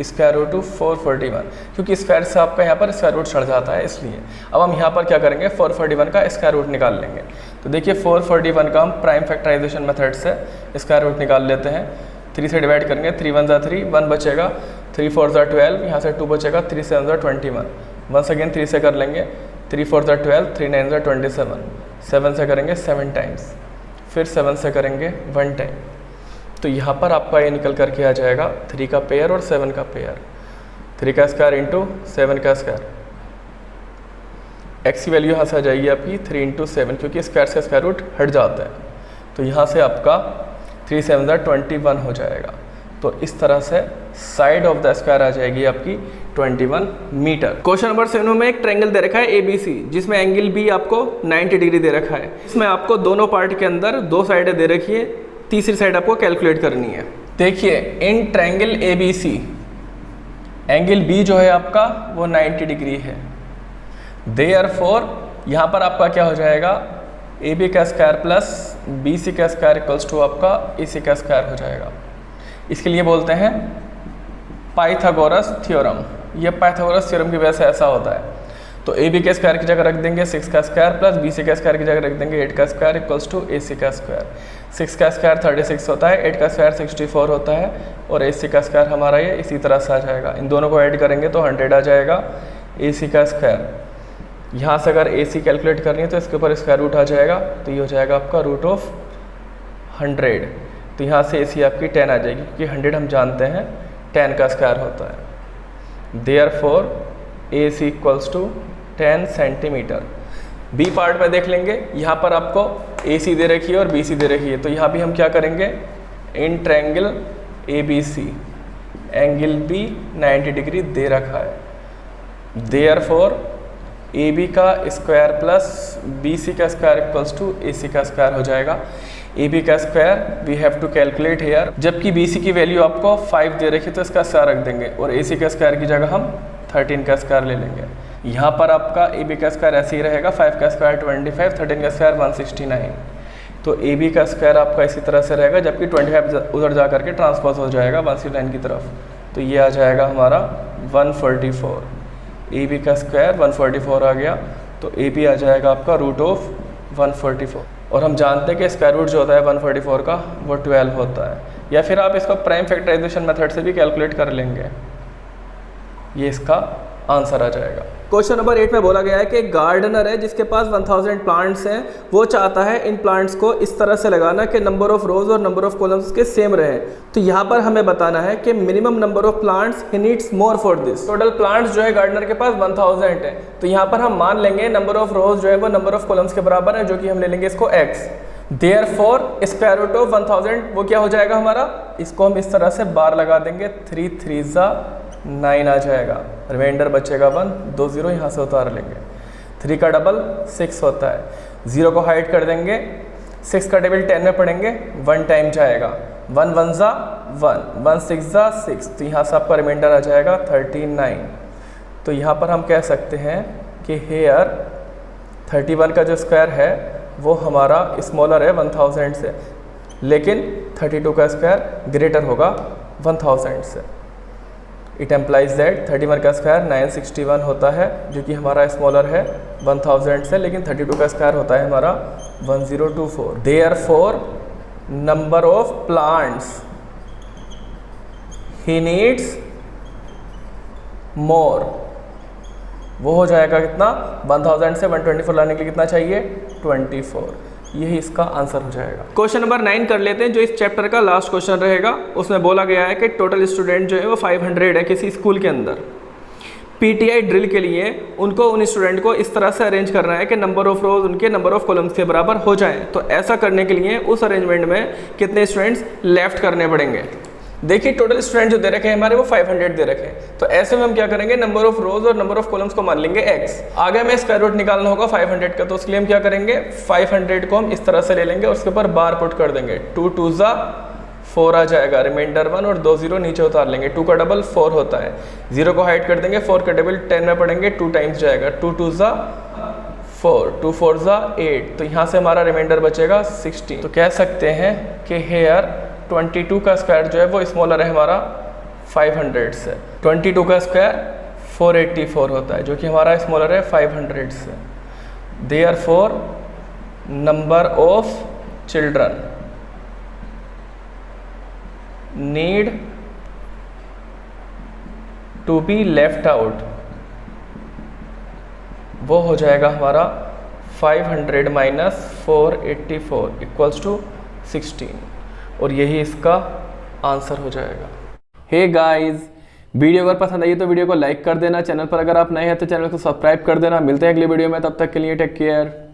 स्क्वायर रूट टू 441, क्योंकि स्क्वायर से आपका यहाँ पर स्क्वायर रूट चढ़ जाता है इसलिए। अब हम यहाँ पर क्या करेंगे, 441 का स्क्वायर रूट निकाल लेंगे। तो देखिए 441 का हम प्राइम फैक्टराइजेशन मेथड से स्क्वायर रूट निकाल लेते हैं। 3 से डिवाइड करेंगे, 3 1 = 3, 1 बचेगा, 3 4 = 12, यहाँ से 2 बचेगा, 3 7 = 21। वंस अगेन 3 से कर लेंगे, 3 4 = 12, 3 9 = 27, 7 से करेंगे 7 टाइम्स, फिर 7 से करेंगे 1 टाइम। तो यहाँ पर आपका ये निकल करके आ जाएगा 3 का पेयर और 7 का पेयर, 3 का स्क्वायर इंटू 7 का स्क्वायर। एक्स की वैल्यू यहाँ से आ जाएगी आपकी 3 × 7, क्योंकि स्क्वायर से स्क्वायर रूट हट जाता है। तो यहाँ से आपका 3 7 = 21 हो जाएगा। तो इस तरह से साइड ऑफ द स्क्वायर आ जाएगी आपकी 21 मीटर। क्वेश्चन नंबर 7 में एक ट्रायंगल दे रखा है ABC, जिसमें एंगल B आपको 90 डिग्री दे रखा है। इसमें आपको दोनों पार्ट के अंदर 2 साइडें दे रखी है, तीसरी साइड आपको कैलकुलेट करनी है। देखिए इन ट्रायंगल ABC एंगल B जो है आपका वो 90 डिग्री है। देयरफॉर यहाँ पर आपका क्या हो जाएगा, AB का स्क्वायर प्लस BC का स्क्वायर इक्वल्स टू आपका AC का स्क्वायर हो जाएगा। इसके लिए बोलते हैं पाइथागोरस थ्योरम। ये पाइथागोरस थ्योरम की वजह से ऐसा होता है। तो AB के स्क्वायर की जगह रख देंगे 6 का स्क्वायर प्लस BC का स्क्वायर की जगह रख देंगे 8 का स्क्वायर इक्वल्स टू AC का स्क्वायर। 6 का स्क्वायर 36 होता है, 8 का स्क्वायर 64 होता है और AC का स्क्वायर हमारा ये इसी तरह से आ जाएगा। इन दोनों को ऐड करेंगे तो 100 आ जाएगा AC का स्क्वायर। यहाँ से अगर AC कैलकुलेट करनी है तो इसके ऊपर स्क्वायर रूट आ जाएगा, तो ये हो जाएगा आपका √100। तो यहाँ से AC आपकी 10 आ जाएगी, क्योंकि 100 हम जानते हैं 10 का स्क्वायर होता है। Therefore AC equals to 10 centimetre. B part में देख लेंगे, यहाँ पर आपको AC दे रखी है और BC दे रखी है। तो यहाँ भी हम क्या करेंगे, in triangle ABC angle B 90 degree दे रखा है। देयरफॉर AB का स्क्वायर प्लस BC का स्क्वायर इक्वल्स टू AC का स्क्वायर हो जाएगा। AB का square we have to calculate here, जबकि BC की वैल्यू आपको 5 दे रखी है तो इसका स्क्वायर रख देंगे और AC का स्क्वायर की जगह हम 13 का स्क्वायर ले लेंगे। यहाँ पर आपका AB का स्क्वायर ऐसे ही रहेगा, 5 का स्क्वायर 25, 13 का स्क्वायर 169। तो AB का स्क्वायर आपका इसी तरह से रहेगा, जबकि 25 उधर जा करके ट्रांसपोज हो जाएगा 169 की तरफ। तो ये आ जाएगा हमारा 144। AB का स्क्वायर 144 आ गया, तो AB आ जाएगा आपका √144। और हम जानते हैं कि स्क्वायर रूट जो होता है 144 का वो 12 होता है, या फिर आप इसको प्राइम फैक्टराइजेशन मेथड से भी कैलकुलेट कर लेंगे। ये इसका आंसर आ जाएगा। क्वेश्चन नंबर 8 में बोला गया है कि एक गार्डनर है जिसके पास 1000 प्लांट्स हैं। वो चाहता है इन प्लांट्स को इस तरह से लगाना कि नंबर ऑफ रोज और नंबर ऑफ कॉलम्स के सेम रहे। तो यहाँ पर हमें बताना है कि minimum number of plants he needs more for this. Total plants जो है गार्डनर के पास 1000 है। तो यहाँ पर हम मान लेंगे नंबर ऑफ रोज जो है वो नंबर ऑफ कॉलम्स के बराबर है, जो कि हम ले लेंगे इसको x। Therefore square root of 1000 वो क्या हो जाएगा हमारा, इसको हम इस तरह से बार लगा देंगे, 3 3 9 आ जाएगा, रिमाइंडर बचेगा 1, 2 0 यहाँ से उतार लेंगे। 3 का डबल 6 होता है, 0 को हाइड कर देंगे, 6 का टेबल 10 में पढ़ेंगे, 1 टाइम जाएगा, 1 1 ज़ा 1, 1 6 ज़ा 6, तो यहाँ से आपका रिमाइंडर आ जाएगा 39। तो यहाँ पर हम कह सकते हैं कि हेयर 31 का जो स्क्वायर है वो हमारा स्मॉलर है 1000 से, लेकिन 32 का स्क्वायर ग्रेटर होगा 1000 से। इट एम्प्लाइज दैट 31 का स्क्वायर 961 होता है, जो कि हमारा स्मॉलर है 1000 से, लेकिन 32 का स्क्वायर होता है हमारा 1024। Therefore number of plants he needs more, वो हो जाएगा कितना, 1000 से 124 लाने के लिए कितना चाहिए, 24। यही इसका आंसर हो जाएगा। क्वेश्चन नंबर 9 कर लेते हैं, जो इस चैप्टर का लास्ट क्वेश्चन रहेगा। उसमें बोला गया है कि टोटल स्टूडेंट जो है वो 500 है किसी स्कूल के अंदर। पीटीआई ड्रिल के लिए उनको उन स्टूडेंट को इस तरह से अरेंज करना है कि नंबर ऑफ रोज उनके नंबर ऑफ कॉलम्स के बराबर हो जाए। तो ऐसा करने के लिए उस अरेंजमेंट में कितने स्टूडेंट्स लेफ्ट करने पड़ेंगे। देखिए टोटल स्टूडेंट जो दे रखे हैं हमारे वो 500 दे रखे हैं। तो ऐसे में हम क्या करेंगे, नंबर ऑफ रोज और नंबर ऑफ कॉलम्स को मान लेंगे x। आगे हमें स्क्वायर रूट निकालना होगा 500 का, तो उसके लिए हम क्या करेंगे, 500 को हम इस तरह से ले लेंगे और उसके ऊपर बार पुट कर देंगे, 2 2 ज़ा 4 आ जाएगा, रिमाइंडर 1 और 2 0 नीचे उतार लेंगे। 2 का डबल 4 होता है, 0 को हाइड कर देंगे, 4 का डबल 10 में पढ़ेंगे, 2 टाइम्स जाएगा, 2 2 ज़ा 4, 2 4 ज़ा 8, तो यहाँ से हमारा रिमाइंडर बचेगा 16। तो कह सकते हैं कि हेयर 22 का स्क्वायर जो है वो स्मॉलर है हमारा 500 से। 22 का स्क्वायर 484 होता है, जो कि हमारा स्मॉलर है 500 से। Therefore number of children need to be left out, वो हो जाएगा हमारा 500 माइनस 484 इक्वल्स टू 16, और यही इसका आंसर हो जाएगा। हे गाइस, वीडियो अगर पसंद आई तो वीडियो को लाइक कर देना, चैनल पर अगर आप नए हैं तो चैनल को सब्सक्राइब कर देना। मिलते हैं अगली वीडियो में, तब तक के लिए टेक केयर।